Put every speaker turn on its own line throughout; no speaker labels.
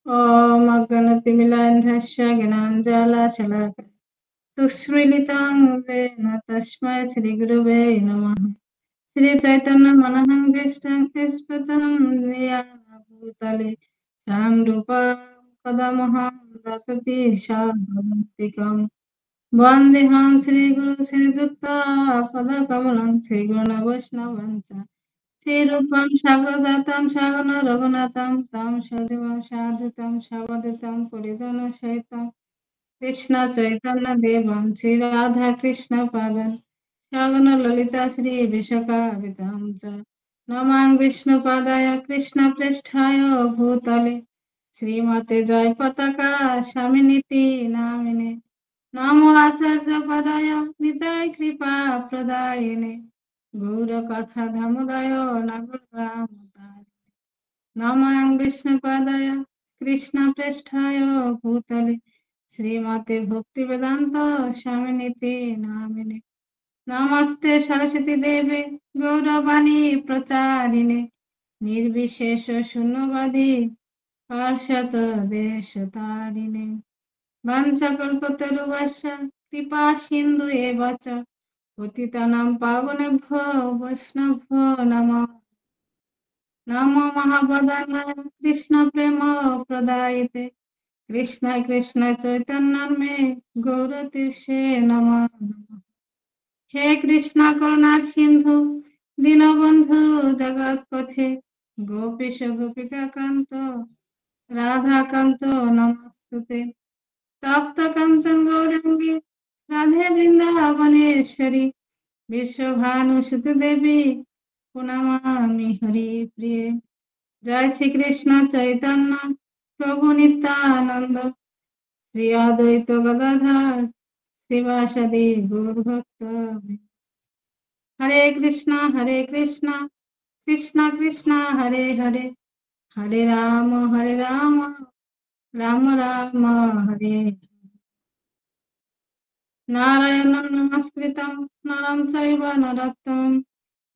ॐ अज्ञानतिमिरान्धस्य ज्ञानाञ्जनशलाकया सुस्मिलितं येन तस्मै श्रीगुरुवे नमः। श्रीचैतन्यमनोभीष्टं स्फुटं येन भूतले स्वयं रूपा कदमहं ददाति स्वान्तिकम्। वन्देऽहं श्रीगुरुं श्रीयुक्तपदकमलं श्रीगुणवैष्णवं च श्रीरूपं साग्रजातं सहगण रघुनाथं तं सजीवं साद्वैतं सावधूतं परिजनसहितं कृष्ण चैतन्य देवं श्री राधा कृष्ण पादं सहगण ललिता श्री विशाखान्वितं च नमामि विष्णुपादाय कृष्ण पृष्ठाय भूतले श्रीमते जय पताका स्वामिनीति नामिने नमो आचार्य पदाय निताय कृपा प्रदायिने गौरकथा दामोदय नागरामताय नमामि विष्णुपादाय कृष्ण पृष्ठाय भूतले श्रीमते भक्तिवेदांत स्वामिनीति नामिने नमस्ते सरस्वती देवे गौरवाणी प्रचारिणे निर्विशेष शून्यवादी पार्षद देशतारिणे वाञ्छाकल्पतरुश्च कृपा सिन्धु एव च पतितानां पावनेभ्यो वैष्णवेभ्यो नमः। नमो महावदनाय कृष्ण प्रेम प्रदायते कृष्ण कृष्ण चैतन्य में गौरतीर्षे नमः। हे कृष्ण करुणा सिंधु दीनबंधु जगत्पथे गोपीश गोपिका कांत राधा कांत नमस्तुते तप्त कंचन गौरंगी राधे वृंदावनेश्वरी विश्वभानुसुत देवी पुनमामि हरि प्रिय। जय श्री कृष्ण चैतन्य प्रभु नित्यानंद श्री अद्वैत गदाधर श्रीवासदि गौरभक्त हरे कृष्णा कृष्णा कृष्णा हरे हरे हरे राम राम राम हरे नारायणं नमस्कृतं नरं चैव नरोत्तमं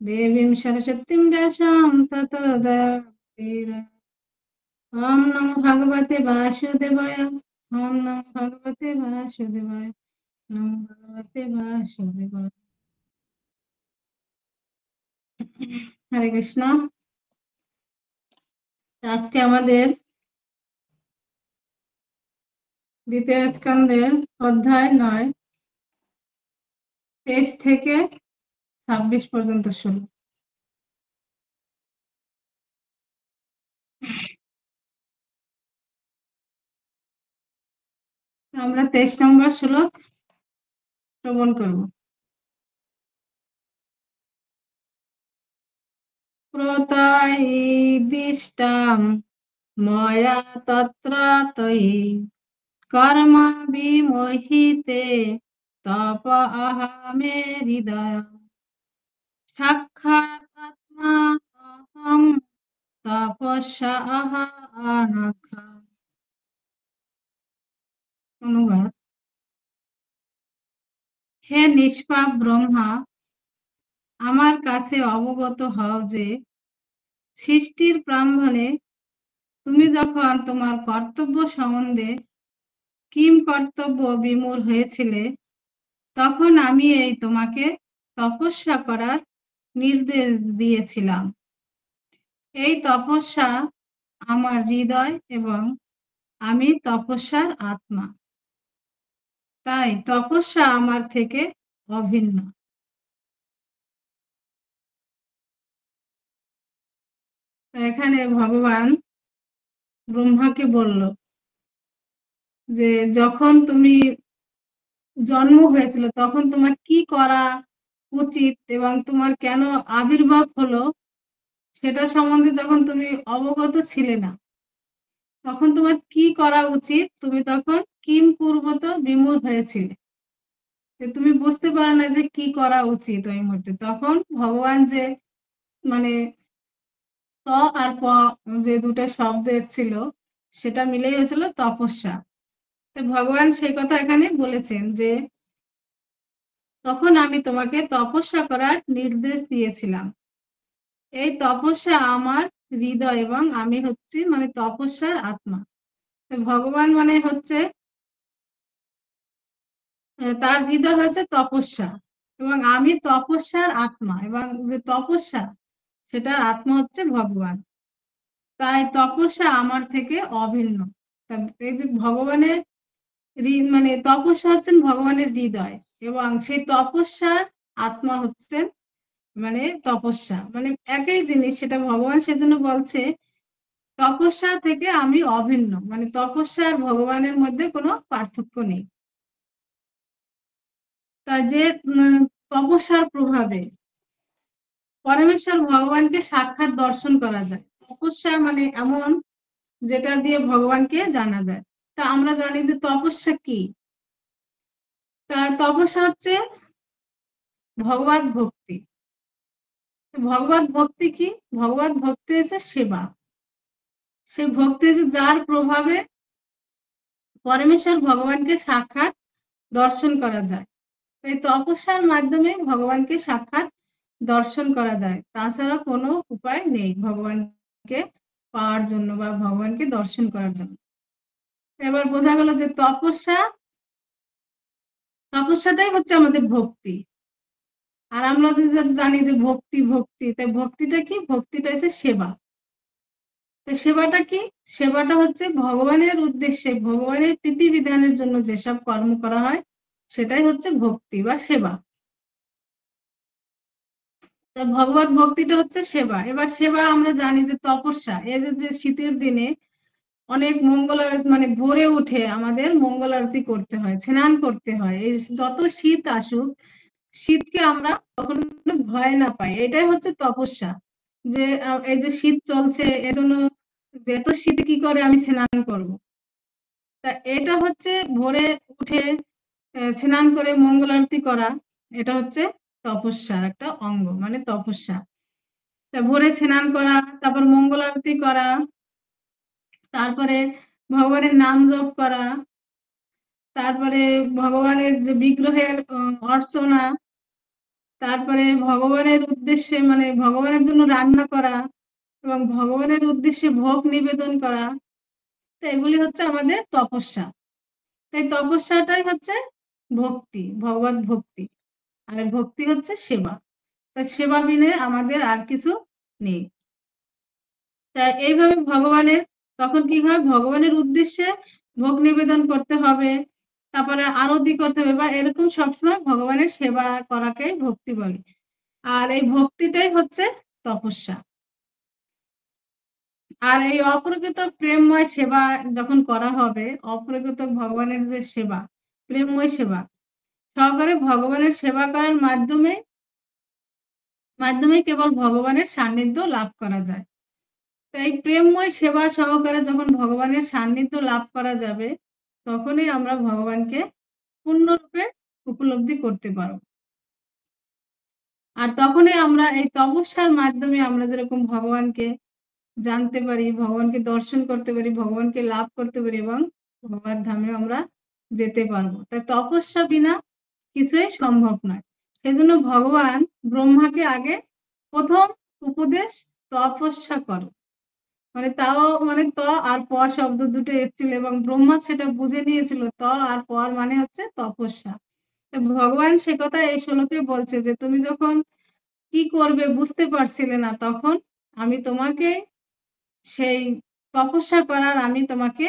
देवीं सरस्वतीं व्यासं ततो जयतीर। ओम नमो भगवते वासुदेवाय ओम नमो भगवते वासुदेवाय नमो भगवते वासुदेवाय। হরে কৃষ্ণ। আজকে আমাদের দ্বিতীয় স্কন্ধের অধ্যায় 9 23 থেকে 26 পর্যন্ত শুরু। আমরা 23 নম্বর শ্লোক শ্রবণ করব। প্রতঈদিষ্টাম ময়া তত্রাতয়ি কর্ম বিমোহিতে তপ আহামে হৃদয় সাক্ষাৎ আত্মা অহং তপস্যা আহা আনাখা। অনুবাদ: হে নিষ্পাপ ব্রহ্মা, আমার কাছে অবগত হও যে সৃষ্টির প্রারম্ভে তুমি যখন তোমার কর্তব্য সম্বন্ধে কিম কর্তব্য বিমূঢ় হয়েছিলে, তখন আমি এই তোমাকে তপস্যা করার নির্দেশ দিয়েছিলাম। এই তপস্যা আমার হৃদয় এবং আমি তপস্যার আত্মা, তাই তপস্যা আমার থেকে অভিন্ন। এখানে ভগবান ব্রহ্মাকে বলল যে যখন তুমি জন্ম হয়েছিল তখন তোমার কি করা উচিত এবং তোমার কেন আবির্ভাব হলো সেটা সম্বন্ধে যখন তুমি অবগত ছিলে না, তখন তোমার কি করা উচিত, তুমি তখন কিম পূর্বত বিমূঢ় হয়েছিলে, তুমি বুঝতে পারো না যে কি করা উচিত ওই মুহূর্তে। তখন ভগবান যে মানে ত আর প যে দুটো শব্দ ছিল সেটা মিলেই হয়েছিল তপস্যা। তো ভগবান সেই কথা এখানে বলেছেন যে তখন আমি তোমাকে তপস্যা করার নির্দেশ দিয়েছিলাম। এই তপস্যা আমার হৃদয় এবং আমি হচ্ছি তপস্যার আত্মা। তো ভগবান মানে হচ্ছে তার হৃদয় হচ্ছে তপস্যা, এবং আমি তপস্যার আত্মা, এবং যে তপস্যা সেটার আত্মা হচ্ছে ভগবান। তাই তপস্যা আমার থেকে অভিন্ন। তা এই যে ভগবানের মানে তপস্যা হচ্ছেন ভগবানের হৃদয়, এবং সেই তপস্যার আত্মা হচ্ছেন মানে তপস্যা, মানে একই জিনিস, সেটা ভগবান সেজন্য বলছে তপস্যা থেকে আমি অভিন্ন, মানে তপস্যা আর ভগবানের মধ্যে কোনো পার্থক্য নেই। তা যে তপস্যার প্রভাবে পরমেশ্বর ভগবানকে সাক্ষাৎ দর্শন করা যায়। তপস্যা মানে এমন যেটা দিয়ে ভগবানকে জানা যায়। তা আমরা জানি যে তপস্যা কি। তা তপস্যা হচ্ছে ভগবত ভক্তি। ভগবত ভক্তি কি? ভগবত ভক্তি হচ্ছে সেবা। সে ভক্তি হচ্ছে যার প্রভাবে পরমেশ্বর ভগবানকে সাক্ষাৎ দর্শন করা যায়। এই তপস্যার মাধ্যমে ভগবানকে সাক্ষাৎ দর্শন করা যায়, তাছাড়া কোনো উপায় নেই ভগবানকে পাওয়ার জন্য বা ভগবানকে দর্শন করার জন্য। এবার বোঝা গেল যে তপস্যাটাই হচ্ছে আমাদের ভক্তি। আর আমরা যে জানি যে ভক্তি ভক্তি, তাই ভক্তিটা কি? ভক্তিটা হচ্ছে সেবা। তো সেবাটা কি? সেবাটা হচ্ছে ভগবানের উদ্দেশ্যে, ভগবানের প্রীতি বিধানের জন্য যেসব কর্ম করা হয় সেটাই হচ্ছে ভক্তি বা সেবা। তা ভগবত ভক্তিটা হচ্ছে সেবা। এবার সেবা আমরা জানি যে তপস্যা, এই যে শীতের দিনে অনেক মঙ্গল আরতি, মানে ভোরে উঠে আমাদের মঙ্গল আরতি করতে হয়, স্নান করতে হয়। এই যত শীত আসুক, শীতকে আমরা কখনো ভয় না পাই, এটাই হচ্ছে তপস্যা। যে এই যে শীত চলছে, এজন্য যে এত শীতে কি করে আমি স্নান করব। তা এটা হচ্ছে ভোরে উঠে স্নান করে মঙ্গল আরতি করা, এটা হচ্ছে তপস্যার একটা অঙ্গ, মানে তপস্যা। তা ভোরে স্নান করা, তারপর মঙ্গল আরতি করা, তারপরে ভগবানের নাম জপ করা, তারপরে ভগবানের যে বিগ্রহের অর্চনা, তারপরে ভগবানের উদ্দেশ্যে মানে ভগবানের জন্য রান্না করা, এবং ভগবানের উদ্দেশ্যে ভোগ নিবেদন করা। তো এগুলি হচ্ছে আমাদের তপস্যা। তাই তপস্যাটাই হচ্ছে ভক্তি, ভগবত ভক্তি। আর ভক্তি হচ্ছে সেবা। তা সেবা বিনে আমাদের আর কিছু নেই। তা এইভাবে ভগবানের, তখন কি হয়, ভগবানের উদ্দেশ্যে ভোগ নিবেদন করতে হবে, তারপরে আরতি করতে হবে, বা এরকম সবসময় ভগবানের সেবা করাকেই ভক্তি বলে। আর এই ভক্তিটাই হচ্ছে তপস্যা। আর এই অপ্রকৃত প্রেমময় সেবা যখন করা হবে, অপ্রকৃত ভগবানের যে সেবা, প্রেমময় সেবা সহকারে ভগবানের সেবা করার মাধ্যমে মাধ্যমে কেবল ভগবানের সান্নিধ্য লাভ করা যায়। তাই প্রেমময় সেবা সহকারে যখন ভগবানের সান্নিধ্য লাভ করা যাবে, তখনই আমরা ভগবানকে পূর্ণরূপে উপলব্ধি করতে পারব। আর তখনই আমরা এই তপস্যার মাধ্যমে আমরা যেরকম ভগবানকে জানতে পারি, ভগবানকে দর্শন করতে পারি, ভগবানকে লাভ করতে পারি, এবং ভগবান ধামে আমরা যেতে পারবো। তাই তপস্যা বিনা কিছুই সম্ভব নয়। সেজন্য ভগবান ব্রহ্মাকে আগে প্রথম উপদেশ তপস্যা করো, মানে তাও মানে ত আর প শব্দ দুটো এসেছিল, এবং ব্রহ্মা সেটা বুঝে নিয়েছিল, ত আর পর মানে হচ্ছে তপস্যা। তো ভগবান সে কথা এই শ্লোকে বলছে যে তুমি যখন কি করবে বুঝতে পারছিলে না, তখন আমি তোমাকে সেই তপস্যা করার আমি তোমাকে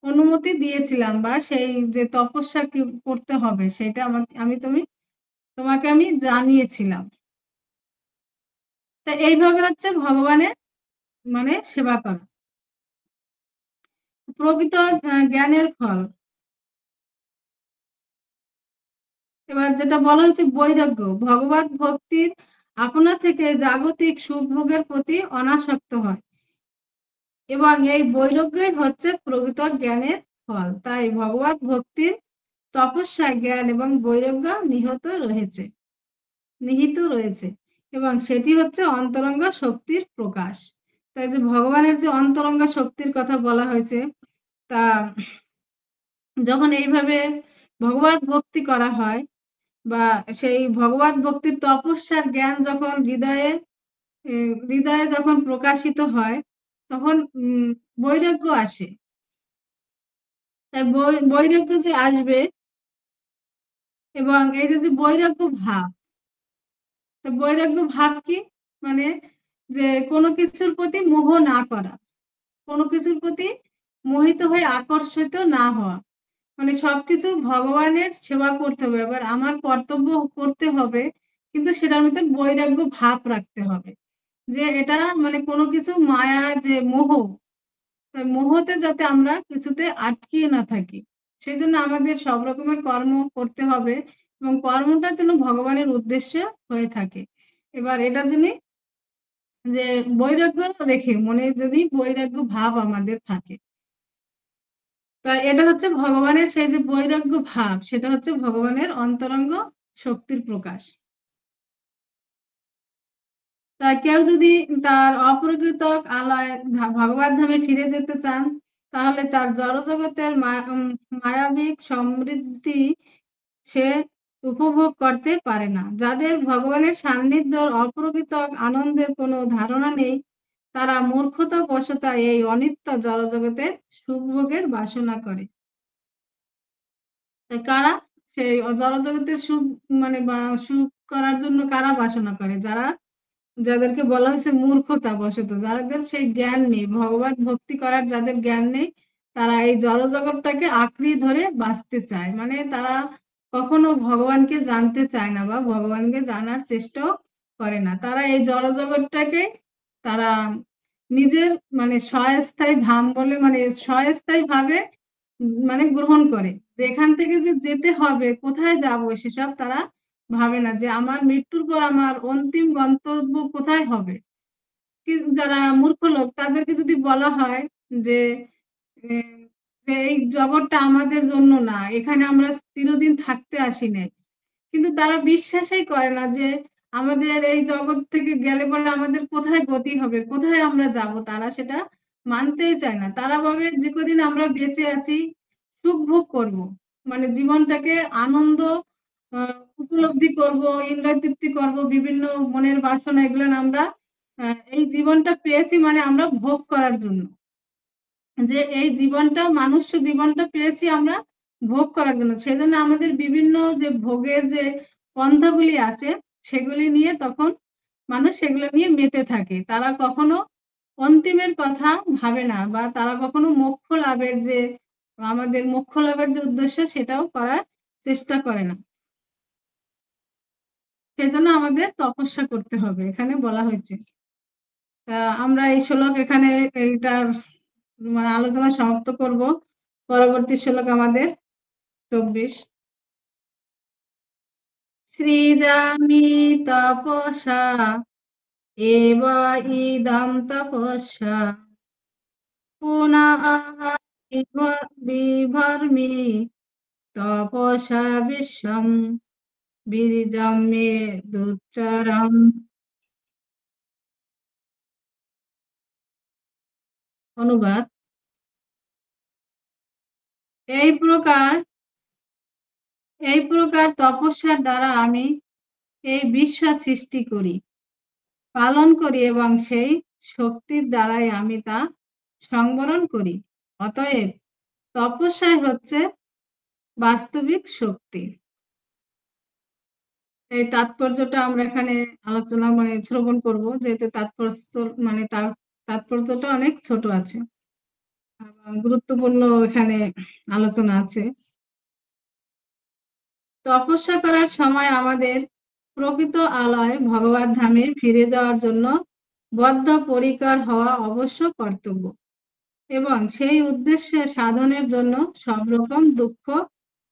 অনুমতি দিয়েছিলাম, বা সেই যে তপস্যা কি করতে হবে সেটা তোমাকে আমি জানিয়েছিলাম। তা এইভাবে হচ্ছে ভগবানের মানে সেবা করা প্রকৃত জ্ঞানের ফল। এবার যেটা বলা হয়েছে বৈরাগ্য, ভগবত ভক্তির আপনা থেকে জাগতিক সুখ ভোগের প্রতি অনাসক্ত হয়, এবং এই বৈরাগ্যই হচ্ছে প্রকৃত জ্ঞানের ফল। তাই ভগবত ভক্তির তপস্যা, জ্ঞান এবং বৈরাগ্য নিহিত রয়েছে, এবং সেটি হচ্ছে অন্তরঙ্গ শক্তির প্রকাশ। তাই যে ভগবানের যে অন্তরঙ্গ শক্তির কথা বলা হয়েছে, তা যখন এইভাবে ভগবত ভক্তি করা হয়, বা সেই ভগবত ভক্তির তপস্যার জ্ঞান যখন হৃদয়ে যখন প্রকাশিত হয়, তখন বৈরাগ্য আসে। তাই বৈরাগ্য যে আসবে এবং এই যে বৈরাগ্য ভাব, তো বৈরাগ্য ভাব কি? মানে যে কোনো কিছুর প্রতি মোহ না করা, কোনো কিছুর প্রতি মোহিত হয়ে আকর্ষিত না হওয়া। মানে সবকিছু ভগবানের সেবা করতে হবে। এবার আমার কর্তব্য করতে হবে, কিন্তু সেটার মধ্যে বৈরাগ্য ভাব রাখতে হবে। যে এটা মানে কোনো কিছু মায়া যে মোহ, তাই মোহতে যাতে আমরা কিছুতে আটকিয়ে না থাকি। সেজন্য আমাদের সব রকমের কর্ম করতে হবে এবং কর্মটা যেন ভগবানের উদ্দেশ্যে হয়ে থাকে। এবার এটা যদি যে বৈরাগ্য রেখে মনে যদি বৈরাগ্য ভাব আমাদের থাকে, তা এটা হচ্ছে ভগবানের সেই যে বৈরাগ্য ভাব, সেটা হচ্ছে ভগবানের অন্তরঙ্গ শক্তির প্রকাশ। তা কেউ যদি তার অপ্রকৃত আলয় ভগবত ধামে ফিরে যেতে চান, তাহলে তার জড়জগতের মায়াবিক সমৃদ্ধি সে উপভোগ করতে পারে না। যাদের ভগবানের সান্নিধ্যর অপ্রকৃত আনন্দের কোনো ধারণা নেই, তারা মূর্খতা বশত এই অনিত্য জড়জগতের সুখভোগের বাসনা করে। তাই কারা সেই জড়জগতের সুখ মানে বা সুখ করার জন্য কারা বাসনা করে? যাদেরকে বলা হয়েছে মূর্খতা বশত, যাদের সেই জ্ঞান নেই, ভগবত ভক্তি করার যাদের জ্ঞান নেই, তারা এই জড়জগৎটাকে আঁকড়ে ধরে বাঁচতে চায়। মানে তারা কখনো ভগবানকে জানতে চায় না বা ভগবানকে জানার চেষ্টাও করে না। তারা এই জড়জগৎটাকে তারা নিজের মানে স্বস্থায়ী ধাম বলে, মানে স্বস্থায়ী ভাবে মানে গ্রহণ করে। যে এখান থেকে যে যেতে হবে, কোথায় যাবো সেসব তারা ভাবে না, যে আমার মৃত্যুর পর আমার অন্তিম গন্তব্য কোথায় হবে। যারা মূর্খ লোক তাদেরকে যদি বলা হয় যে এ যে এই জগৎটা আমাদের জন্য না, এখানে আমরা চিরদিন থাকতে আসি নাই। কিন্তু তারা বিশ্বাসই করে না যে আমাদের এই জগৎ থেকে গেলে পরে আমাদের কোথায় গতি হবে, কোথায় আমরা যাব, তারা সেটা মানতেই চায় না। তারা ভাবে যে কদিন আমরা বেঁচে আছি সুখ ভোগ করব। মানে জীবনটাকে আনন্দ উপলব্ধি করব, ইন্দ্রিয় তৃপ্তি করব, বিভিন্ন মনের বাসনা এগুলো আমরা এই জীবনটা পেয়েছি মানে আমরা ভোগ করার জন্য। যে এই জীবনটা মানুষ্য জীবনটা পেয়েছি আমরা ভোগ করার জন্য। সেজন্য আমাদের বিভিন্ন যে ভোগের যে পন্থাগুলি আছে সেগুলি নিয়ে তখন মানুষ সেগুলো নিয়ে মেতে থাকে। তারা কখনো অন্তিমের কথা ভাবে না বা তারা কখনো মোক্ষ লাভের যে আমাদের মোক্ষ লাভের যে উদ্দেশ্য সেটাও করার চেষ্টা করে না। সেজন্য আমাদের তপস্যা করতে হবে এখানে বলা হয়েছে। তা আমরা এই শ্লোক এখানে এইটার মানে আলোচনা সমাপ্ত করব। পরবর্তী শ্লোক আমাদের ২৪। সৃজামি তপসা এব ইদং তপস্যা পুনঃ বিভর্মি তপসা বিশ্বম বীর্যং মে দুচ্চরম। অনুবাদ: এই প্রকার এই প্রকার তপস্যার দ্বারা আমি এই বিশ্ব সৃষ্টি করি, পালন করি এবং সেই শক্তির দ্বারাই আমি তা সংবরণ করি। অতএব তপস্যাই হচ্ছে বাস্তবিক শক্তি। এই তাৎপর্যটা আমরা এখানে আলোচনা মানে শ্রবণ করব, যেহেতু তাৎপর্য মানে তার তাৎপর্যটা অনেক ছোট আছে এবং গুরুত্বপূর্ণ এখানে আলোচনা আছে। তপস্যা করার সময় আমাদের প্রকৃত আলয় ভগবত ধামে ফিরে যাওয়ার জন্য বদ্ধপরিকর হওয়া অবশ্য কর্তব্য এবং সেই উদ্দেশ্যে সাধনের জন্য সব রকম দুঃখ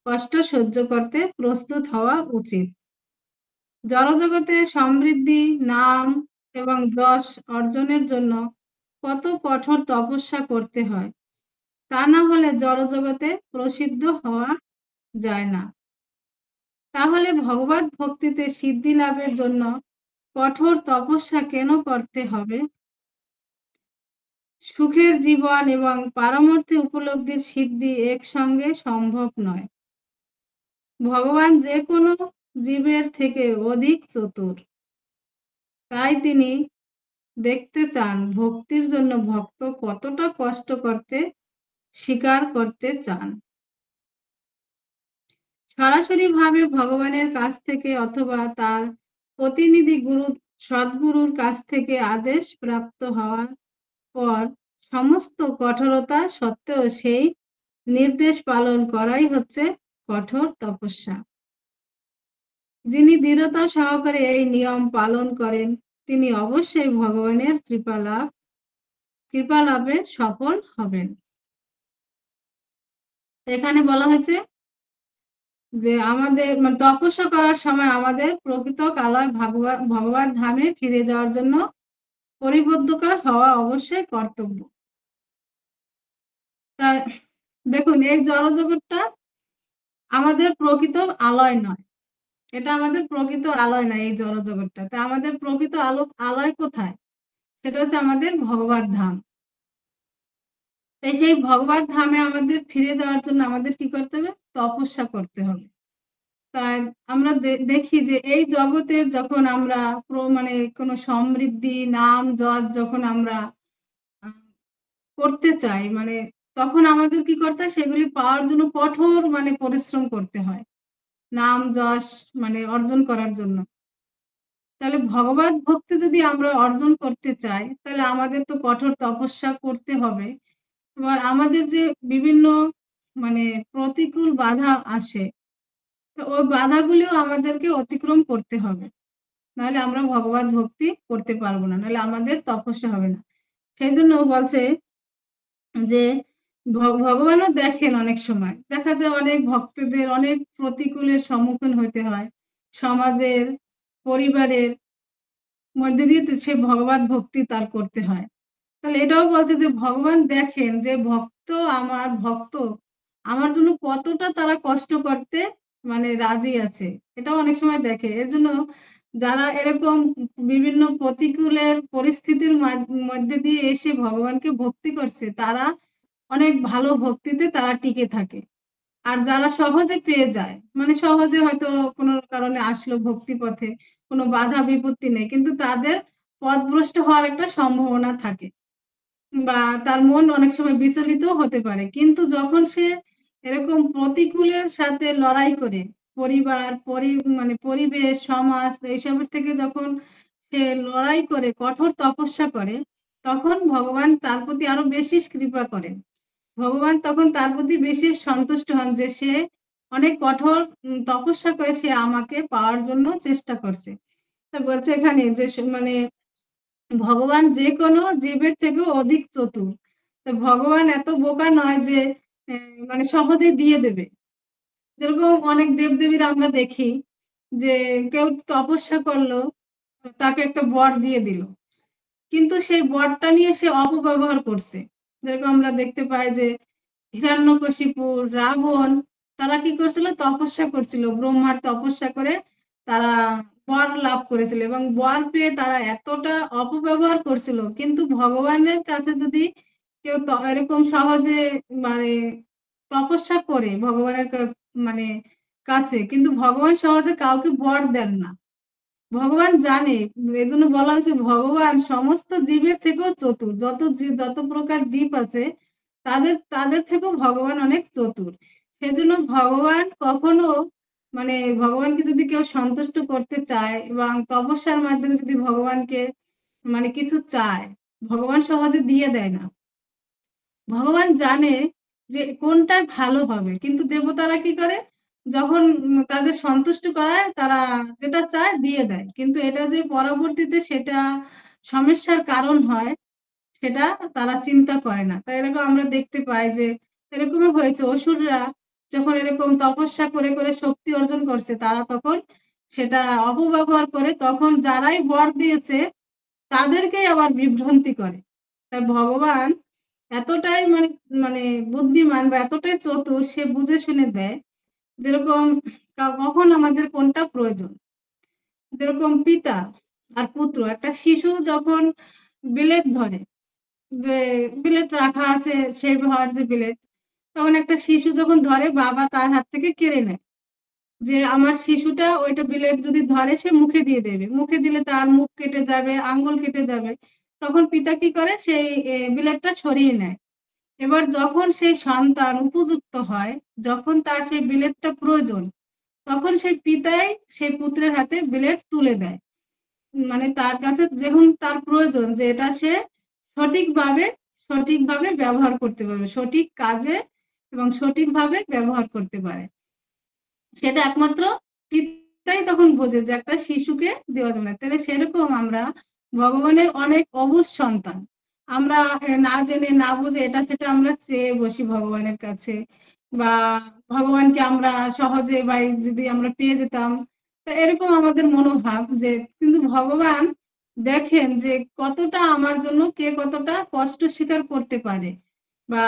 কষ্ট সহ্য করতে প্রস্তুত হওয়া উচিত। জড়জগতে সমৃদ্ধি, নাম এবং যশ অর্জনের জন্য কত কঠোর তপস্যা করতে হয়, তা না হলে জড়জগতে প্রসিদ্ধ হওয়া যায় না। তাহলে ভগবত ভক্তিতে সিদ্ধি লাভের জন্য কঠোর তপস্যা কেন করতে হবে? সুখের জীবন এবং পারমার্থিক উপলব্ধির সিদ্ধি একসঙ্গে সম্ভব নয়। ভগবান যে কোনো জীবের থেকে অধিক চতুর, তাই তিনি দেখতে চান ভক্তির জন্য ভক্ত কতটা কষ্ট করতে স্বীকার করতে চান। সরাসরিভাবে ভগবানের কাছ থেকে অথবা তার প্রতিনিধি সদ্গুরুর কাছ থেকে আদেশ প্রাপ্ত হওয়ার পর সমস্ত কঠোরতা সত্ত্বেও সেই নির্দেশ পালন করাই হচ্ছে কঠোর তপস্যা। যিনি দৃঢ়তা সহকারে এই নিয়ম পালন করেন তিনি অবশ্যই ভগবানের কৃপা লাভে সফল হবেন। এখানে বলা হয়েছে যে আমাদের মানে তপস্যা করার সময় আমাদের প্রকৃত কালয় ভগবান ধামে ফিরে যাওয়ার জন্য পরিবদ্ধকার হওয়া অবশ্যই কর্তব্য। তা দেখুন, এই জড়জগৎটা আমাদের প্রকৃত আলয় নয়। এটা আমাদের প্রকৃত আলয় নয়, এই জড়জগৎটা। তা আমাদের প্রকৃত আলয় কোথায়? সেটা হচ্ছে আমাদের ভগবত ধাম। তাই সেই ভগবত ধামে আমাদের ফিরে যাওয়ার জন্য আমাদের কি করতে হবে? তপস্যা করতে হবে। তাই আমরা দেখি যে এই জগতে যখন আমরা মানে কোনো সমৃদ্ধি, নাম, যশ যখন আমরা আ করতে চাই, মানে তখন আমাদের কি করতে হয়? সেগুলি পাওয়ার জন্য কঠোর মানে পরিশ্রম করতে হয়। নাম, যশ মানে অর্জন করার জন্য। তাহলে ভগবত ভক্তি যদি আমরা অর্জন করতে চাই, তাহলে আমাদের তো কঠোর তপস্যা করতে হবে। এবার আমাদের যে বিভিন্ন মানে প্রতিকূল বাধা আসে, তো ওই বাধাগুলিও আমাদেরকে অতিক্রম করতে হবে। নাহলে আমরা ভগবত ভক্তি করতে পারবো না। নাহলে আমাদের তপস্যা হবে না। সেজন্য বলছে যে ভগবানও দেখেন অনেক সময়। দেখা যায় অনেক ভক্তদের অনেক প্রতিকূলের সম্মুখীন হইতে হয়। সমাজের, পরিবারের মধ্যে দিয়ে তো সে ভগবত ভক্তি তার করতে হয়। তাহলে এটাও বলছে যে ভগবান দেখেন যে ভক্ত আমার জন্য কতটা তারা কষ্ট করতে মানে রাজি আছে। এটাও অনেক সময় দেখে। এর জন্য যারা এরকম বিভিন্ন প্রতিকূলের পরিস্থিতির মধ্যে দিয়ে এসে ভগবানকে ভক্তি করছে, তারা অনেক ভালো ভক্তিতে তারা টিকে থাকে। আর যারা সহজে পেয়ে যায়, মানে সহজে হয়তো কোনো কারণে আসলো ভক্তি পথে, কোনো বাধা বিপত্তি নেই। কিন্তু তাদের পথভ্রষ্ট হওয়ার একটা সম্ভাবনা থাকে। বা তার মন অনেক সময় বিচলিতও হতে পারে। কিন্তু যখন সে এরকম প্রতিকূলের সাথে লড়াই করে, পরিবার, মানে পরিবেশ, সমাজ এইসবের থেকে যখন সে লড়াই করে কঠোর তপস্যা করে, তখন ভগবান তার প্রতি আরো বেশি কৃপা করেন। ভগবান তখন তার প্রতি বেশি সন্তুষ্ট হন যে সে অনেক কঠোর তপস্যা করে সে আমাকে পাওয়ার জন্য চেষ্টা করছে। তা বলছে এখানে যে মানে ভগবান যেকোনো জীবের থেকেও অধিক চতুর। তো ভগবান এত বোকা নয় যে এ মানে সহজেই দিয়ে দেবে। যেরকম অনেক দেবদেবীর আমরা দেখি যে কেউ তপস্যা করলো, তাকে একটা বর দিয়ে দিল। কিন্তু সেই বরটা নিয়ে সে অপব্যবহার করছে। যেরকম আমরা দেখতে পাই যে হিরণ্যকশিপু, রাবণ তারা কি করছিল? তপস্যা করছিল। ব্রহ্মার তপস্যা করে তারা বর লাভ করেছিল এবং বর পেয়ে তারা এতটা অপব্যবহার করছিল। কিন্তু ভগবানের কাছে যদি কেউ এরকম সহজে মানে তপস্যা করে ভগবানের মানে কাছে, কিন্তু ভগবান সহজে কাউকে বর দেন না। ভগবান জানে, এজন্য বলা হয়েছে ভগবান সমস্ত জীবের থেকেও চতুর। যত প্রকার জীব আছে তাদের তাদের থেকেও ভগবান অনেক চতুর। সেজন্য ভগবান কখনো মানে ভগবানকে যদি কেউ সন্তুষ্ট করতে চায় এবং তপস্যার মাধ্যমে যদি ভগবানকে মানে কিছু চায়, ভগবান সহজে দিয়ে দেয় না। ভগবান জানে যে কোনটায় ভালো হবে। কিন্তু দেবতারা কি করে? যখন তাদের সন্তুষ্ট করায় তারা যেটা চায় দিয়ে দেয়। কিন্তু এটা যে পরবর্তীতে সেটা সমস্যার কারণ হয় সেটা তারা চিন্তা করে না। তাই এরকম আমরা দেখতে পাই যে এরকমও হয়েছে অসুররা যখন এরকম তপস্যা করে শক্তি অর্জন করছে তারা তখন সেটা অপব্যবহার করে তখন যারাই বর দিয়েছে তাদেরকেই আবার বিভ্রান্তি করে। তাই ভগবান এতটাই মানে মানে বুদ্ধিমান বা এতটাই চতুর সে বুঝে শুনে দেয় যেরকম কখন আমাদের কোনটা প্রয়োজন। যেরকম পিতা আর পুত্র, একটা শিশু যখন বিলেত ধরে, যে বিলেত রাখা আছে সেই ঘর যে বিলেত, তখন একটা শিশু যখন ধরে বাবা তার হাত থেকে কেড়ে নেয় যে আমার শিশুটা ওইটা বিলেট যদি ধরে সে মুখে দিয়ে দেবে, মুখে দিলে তার মুখ কেটে যাবে, আঙ্গুল কেটে যাবে। তখন পিতা কি করে? সেই বিলেটটা সরিয়ে নেয়। এবার যখন সেই সন্তান উপযুক্ত হয়, যখন তার সেই বিলেটটা প্রয়োজন তখন সেই পিতাই সেই পুত্রের হাতে ব্লেড তুলে দেয়। মানে তার কাছে যখন তার প্রয়োজন যে এটা সে সঠিকভাবে সঠিকভাবে ব্যবহার করতে পারবে, সঠিক কাজে এবং সঠিকভাবে ব্যবহার করতে পারে। সেটা একমাত্র পিতাই তখন বোঝে যে একটা শিশুকে দেওয়া যাবে না। তাহলে সেরকম আমরা ভগবানের অনেক অবুঝ সন্তান। আমরা না জেনে না বুঝে এটা সেটা আমরা চেয়ে বসি ভগবানের কাছে, বা ভগবানকে আমরা সহজে বা যদি আমরা পেয়ে যেতাম, তো এরকম আমাদের মনোভাব যে, কিন্তু ভগবান দেখেন যে কতটা আমার জন্য কে কতটা কষ্ট স্বীকার করতে পারে, বা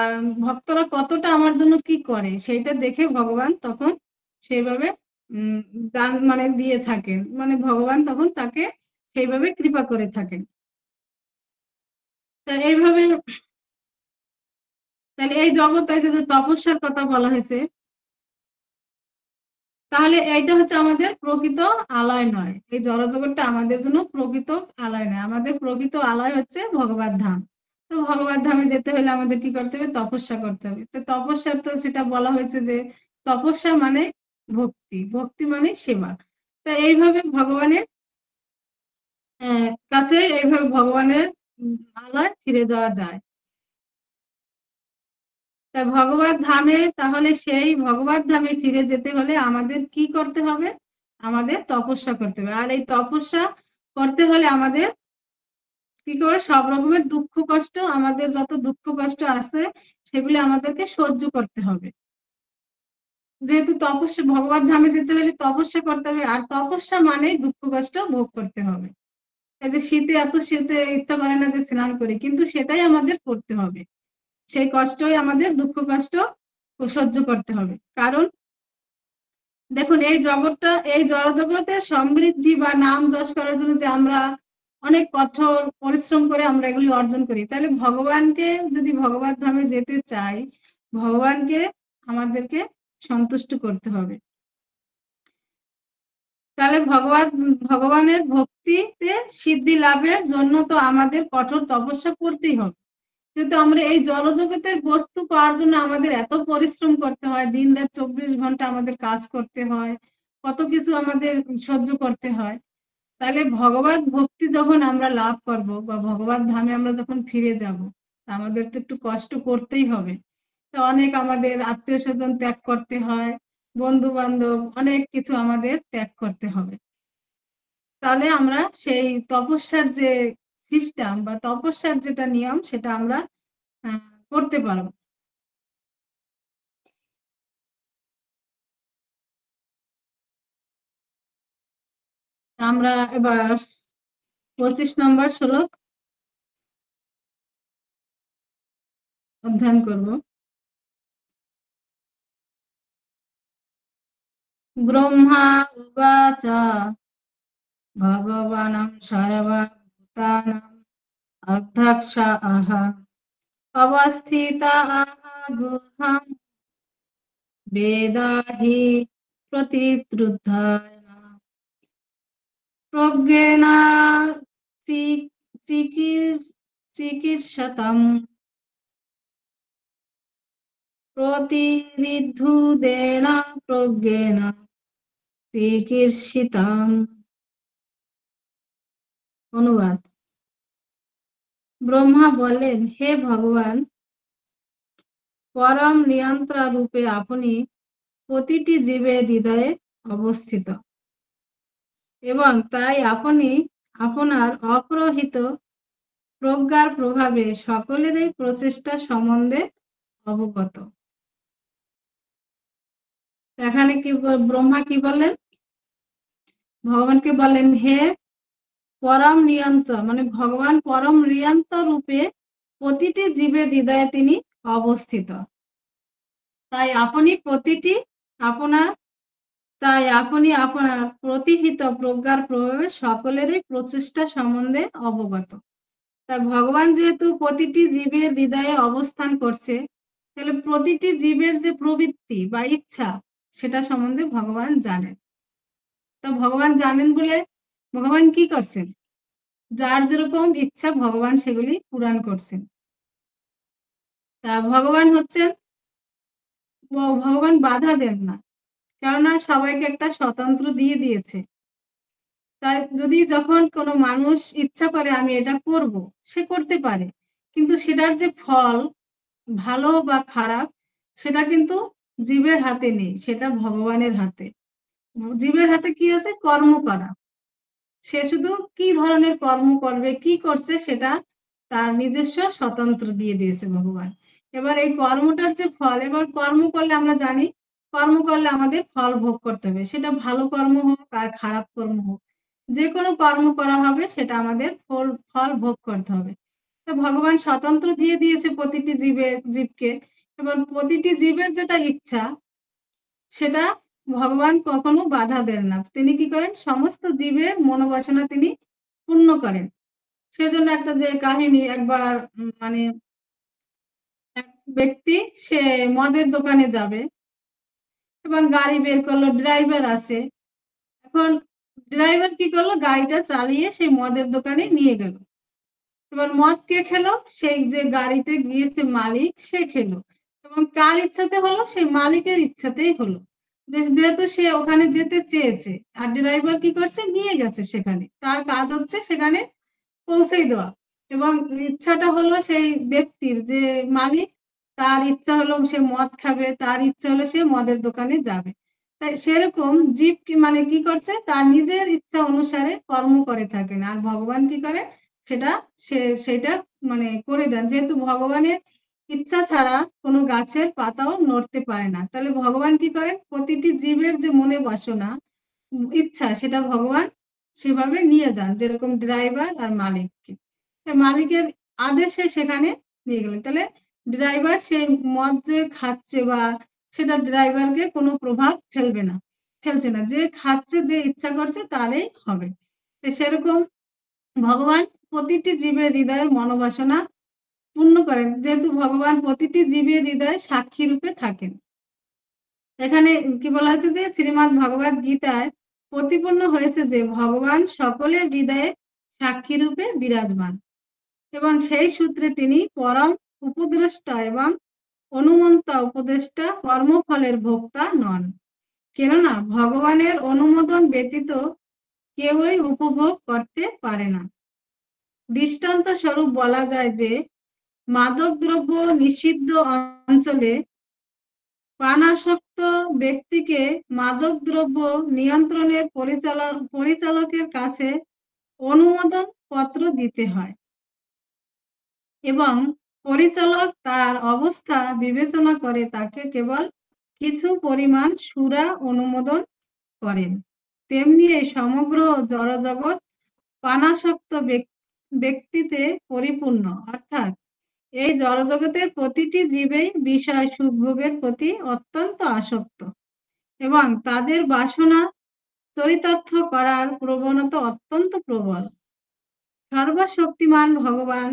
ভক্তরা কতটা আমার জন্য কি করে, সেইটা দেখে ভগবান তখন সেইভাবে উম দান মানে দিয়ে থাকেন। মানে ভগবান তখন তাকে সেইভাবে কৃপা করে থাকেন। তা এইভাবে তাহলে এই জগতে যদি তপস্যার কথা বলা হয়েছে, তাহলে এইটা হচ্ছে আমাদের প্রকৃত আলয় নয়। এই জড়জগৎটা আমাদের জন্য প্রকৃত আলয় নয়। আমাদের প্রকৃত আলয় হচ্ছে ভগবত ধাম। তো ভগবত ধামে যেতে হলে আমাদের কি করতে হবে? তপস্যা করতে হবে। তো তপস্যা তো সেটা বলা হয়েছে যে তপস্যা মানে ভক্তি, ভক্তি মানে সেবা। তো এইভাবে ভগবানের কাছে এইভাবে ভগবানের আলয় ফিরে যাওয়া যায়। তা ভগবত ধামে, তাহলে সেই ভগবত ধামে ফিরে যেতে হলে আমাদের কি করতে হবে? আমাদের তপস্যা করতে হবে। আর এই তপস্যা করতে হলে আমাদের কি করে? সব রকমের দুঃখ কষ্ট, আমাদের যত দুঃখ কষ্ট আছে সেগুলি আমাদেরকে সহ্য করতে হবে। যেহেতু তপস্যা, ভগবত ধামে যেতে হলে তপস্যা করতে হবে, আর তপস্যা মানেই দুঃখ কষ্ট ভোগ করতে হবে। এই যে শীতে, এত শীতে ইচ্ছা করে না যে স্নান করি, কিন্তু সেটাই আমাদের করতে হবে। সেই কষ্টই আমাদের দুঃখ কষ্ট সহ্য করতে হবে। কারণ দেখুন, এই জগৎটা, এই জড়জগতের সমৃদ্ধি বা নাম যশ করার জন্য যে আমরা অনেক কঠোর পরিশ্রম করে আমরা এগুলি অর্জন করি, তাহলে ভগবানকে যদি ভগবত ধামে যেতে চাই, ভগবানকে আমাদেরকে সন্তুষ্ট করতে হবে। তাহলে ভগবানের ভক্তিতে সিদ্ধি লাভের জন্য তো আমাদের কঠোর তপস্যা করতেই হবে। কিন্তু আমরা এই জড়জগতের বস্তু পাওয়ার জন্য আমাদের এত পরিশ্রম করতে হয়, দিন রাত 24 ঘন্টা আমাদের কাজ করতে হয়, কত কিছু আমাদের সহ্য করতে হয়। তাহলে ভগবত ভক্তি যখন আমরা লাভ করব বা ভগবত ধামে আমরা যখন ফিরে যাব, আমাদের তো একটু কষ্ট করতেই হবে। তো অনেক আমাদের আত্মীয় স্বজন ত্যাগ করতে হয়, বন্ধু বান্ধব, অনেক কিছু আমাদের ত্যাগ করতে হবে। তাহলে আমরা সেই তপস্যার যে সিস্টেম বা তপস্যার যেটা নিয়ম, সেটা আমরা আহ, করতে পারবো। আমরা এবার 25 নম্বর শ্লোক অধ্যয়ন করব। ব্রহ্মা উবাচ ভগবানং সর্বভূতানাং অধ্যক্ষ আহা অবস্থিতা আহা গুহাম বেদা হি প্রতিদ্রুদ্ধায় প্রজ্ঞেনা চিকিৎসতম প্রতিরিদ্ধুদেন প্রজ্ঞেন চিকিৎসিতম। অনুবাদ: ব্রহ্মা বলেন, হে ভগবান, পরম নিয়ন্ত্রা রূপে আপনি প্রতিটি জীবের হৃদয়ে অবস্থিত, এবং তাই আপনি আপনার অপরহিত প্রজ্ঞার প্রভাবে সকলেরই প্রচেষ্টা সম্বন্ধে অবগত। এখানে কি ব্রহ্মা কি বলেন? ভগবানকে বলেন, হে পরম নিয়ন্ত্রণ, মানে ভগবান পরম নিয়ন্ত্রণ রূপে প্রতিটি জীবের হৃদয়ে তিনি অবস্থিত। তাই আপনি প্রতিটি আপনার তাই আপনি আপনার প্রতিহিত প্রজ্ঞার প্রভাবে সকলেরই প্রচেষ্টা সম্বন্ধে অবগত। তাই ভগবান যেহেতু প্রতিটি জীবের হৃদয়ে অবস্থান করছে, তাহলে প্রতিটি জীবের যে প্রবৃত্তি বা ইচ্ছা, সেটা সম্বন্ধে ভগবান জানেন। তো ভগবান জানেন বলে ভগবান কি করছেন? যার যেরকম ইচ্ছা ভগবান সেগুলি পূরণ করছেন। তা ভগবান হচ্ছেন, ভগবান বাধা দেন না। কেননা সবাইকে একটা স্বতন্ত্র দিয়ে দিয়েছে। তাই যদি যখন কোনো মানুষ ইচ্ছা করে আমি এটা করব, সে করতে পারে। কিন্তু সেটার যে ফল ভালো বা খারাপ সেটা কিন্তু জীবের হাতে নেই, সেটা ভগবানের হাতে। জীবের হাতে কি আছে? কর্ম করা। সে শুধু কি ধরনের কর্ম করবে, কি করছে সেটা তার নিজস্ব স্বতন্ত্র দিয়ে দিয়েছে ভগবান। এবার এই কর্মটার যে ফল, এবার কর্ম করলে আমরা জানি কর্ম করলে আমাদের ফল ভোগ করতে হবে। সেটা ভালো কর্ম হোক আর খারাপ কর্ম হোক। যে কোনো কর্ম করা হবে সেটা আমাদের ফল ভোগ করতে হবে। তো ভগবান স্বতন্ত্র দিয়ে দিয়েছে প্রতিটি জীবকে। এবার প্রতিটি জীবের যেটা ইচ্ছা সেটা ভগবান কখনো বাধা দেন না। তিনি কি করেন? সমস্ত জীবের মনোবাসনা তিনি পূর্ণ করেন। সেজন্য একটা যে কাহিনী একবার মানে এক ব্যক্তি সে মদের দোকানে যাবে এবং গাড়ি বের করলো, ড্রাইভার আছে। এখন ড্রাইভার কি করলো? গাড়িটা চালিয়ে সেই মদের দোকানে নিয়ে গেল। এবার মদ কে খেলো? সেই যে গাড়িতে গিয়েছে মালিক সে খেলো। এবং কার ইচ্ছাতে হলো? সেই মালিকের ইচ্ছাতেই হলো। যেহেতু সে ওখানে যেতে চেয়েছে আর ড্রাইভার কি করছে? নিয়ে গেছে সেখানে। তার কাজ হচ্ছে সেখানে পৌঁছেই দেওয়া। এবং ইচ্ছাটা হলো সেই ব্যক্তির যে মালিক, তার ইচ্ছা হলো সে মদ খাবে, তার ইচ্ছা হলো সে মদের দোকানে যাবে। তাই সেরকম জীব মানে কি করছে? তার নিজের ইচ্ছা অনুসারে কর্ম করে থাকেন। আর ভগবান কি করে? সেটা সেটা মানে করে দেন। যেহেতু ভগবানের ইচ্ছা ছাড়া কোনো গাছের পাতাও নড়তে পারে না। তাহলে ভগবান কি করেন? প্রতিটি জীবের যে মনে বাসনা, ইচ্ছা সেটা ভগবান সেভাবে নিয়ে যান। যেরকম ড্রাইভার আর মালিককে। মালিকের আদেশে সেখানে নিয়ে গেলেন। তাহলে ড্রাইভার সেই মদ যে খাচ্ছে বা সেটা ড্রাইভারকে কোনো প্রভাব ফেলছে না। যে খাচ্ছে, যে ইচ্ছা করছে তারই হবে। তো সেরকম ভগবান প্রতিটি জীবের হৃদয়ের মনোবাসনা পূর্ণ করেন। যেহেতু ভগবান প্রতিটি জীবের হৃদয়ে সাক্ষী রূপে থাকেন। এখানে কি বলা হয়েছে? যে শ্রীমদ্ ভগবদ গীতায় প্রতিপন্ন হয়েছে যে ভগবান সকলের হৃদয়ে সাক্ষী রূপে বিরাজমান এবং সেই সূত্রে তিনি পরম উপদেষ্টা এবং অনুমন্তা উপদেষ্টা কর্মফলের ভোক্তা নন। কেননা ভগবানের অনুমোদন ব্যতীত কেউই উপভোগ করতে পারে না। দৃষ্টান্ত স্বরূপ বলা যায় যে মাদকদ্রব্য নিষিদ্ধ অঞ্চলে পানাসক্ত ব্যক্তিকে মাদকদ্রব্য নিয়ন্ত্রণের পরিচালকের কাছে অনুমোদন পত্র দিতে হয় এবং পরিচালক তার অবস্থা বিবেচনা করে তাকে কেবল কিছু পরিমাণ সুরা অনুমোদন করেন। তেমনি এই সমগ্র জড়জগৎ পানাসক্ত ব্যক্তিতে পরিপূর্ণ। অর্থাৎ এই জড়জগতের প্রতিটি জীবেই বিষয় সুখভোগের প্রতি অত্যন্ত আসক্ত এবং তাদের বাসনা চরিতার্থ করার প্রবণতা অত্যন্ত প্রবল। সর্বশক্তিমান ভগবান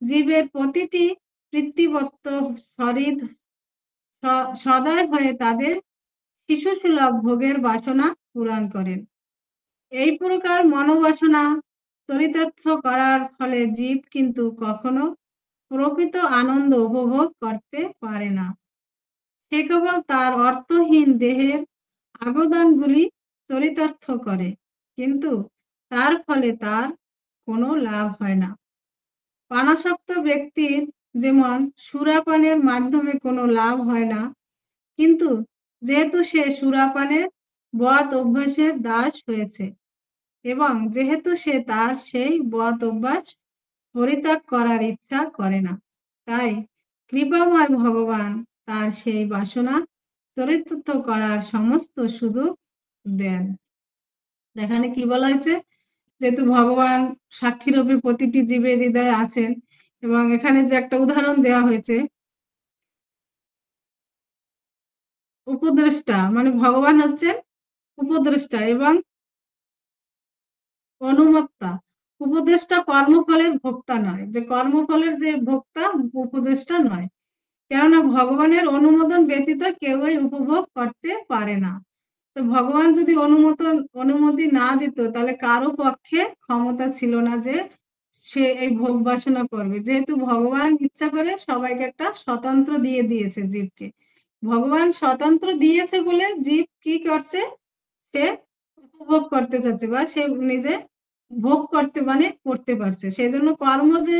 জীবের প্রতিটি কৃত্তিবত্ত হরিদ সদয় হয়ে তাদের শিশুসুলভ ভোগের বাসনা পূরণ করেন। এই প্রকার মনোবাসনা চরিতার্থ করার ফলে জীব কিন্তু কখনো প্রকৃত আনন্দ উপভোগ করতে পারে না। সে কেবল তার অর্থহীন দেহের আবেদনগুলি চরিতার্থ করে, কিন্তু তার ফলে তার কোনো লাভ হয় না। পানাসক্ত ব্যক্তির যেমন সুরাপানের মাধ্যমে কোনো লাভ হয় না, কিন্তু যেহেতু সে সুরাপানের বদ অভ্যাসের দাস হয়েছে এবং যেহেতু সে তার সেই বদ অভ্যাস পরিত্যাগ করার ইচ্ছা করে না, তাই কৃপাময় ভগবান তার সেই বাসনা চরিতার্থ করার সমস্ত সুযোগ দেন। এখানে কি বলা হয়েছে? যেহেতু ভগবান সাক্ষীরূপে প্রতিটি জীবের হৃদয়ে আছেন এবং এখানে যে একটা উদাহরণ দেওয়া হয়েছে, উপদ্রষ্টা মানে ভগবান হচ্ছেন উপদ্রষ্টা এবং অনুমত্তা। উপদেষ্টা কর্মফলের ভোক্তা নয়, যে কর্মফলের যে ভোক্তা উপদেষ্টা নয়। কেননা ভগবানের অনুমোদন ব্যতীত কেউই উপভোগ করতে পারে না। তো ভগবান যদি অনুমতি না দিত তাহলে কারো পক্ষে ক্ষমতা ছিল না যে সে এই ভোগ বাসনা করবে। যেহেতু ভগবান ইচ্ছা করে সবাইকে একটা স্বতন্ত্র দিয়ে দিয়েছে জীবকে, ভগবান স্বতন্ত্র দিয়েছে বলে জীব কি করছে? সে উপভোগ করতে চাচ্ছে বা সে নিজে ভোগ করতে মানে করতে পারছে। সেজন্য কর্ম যে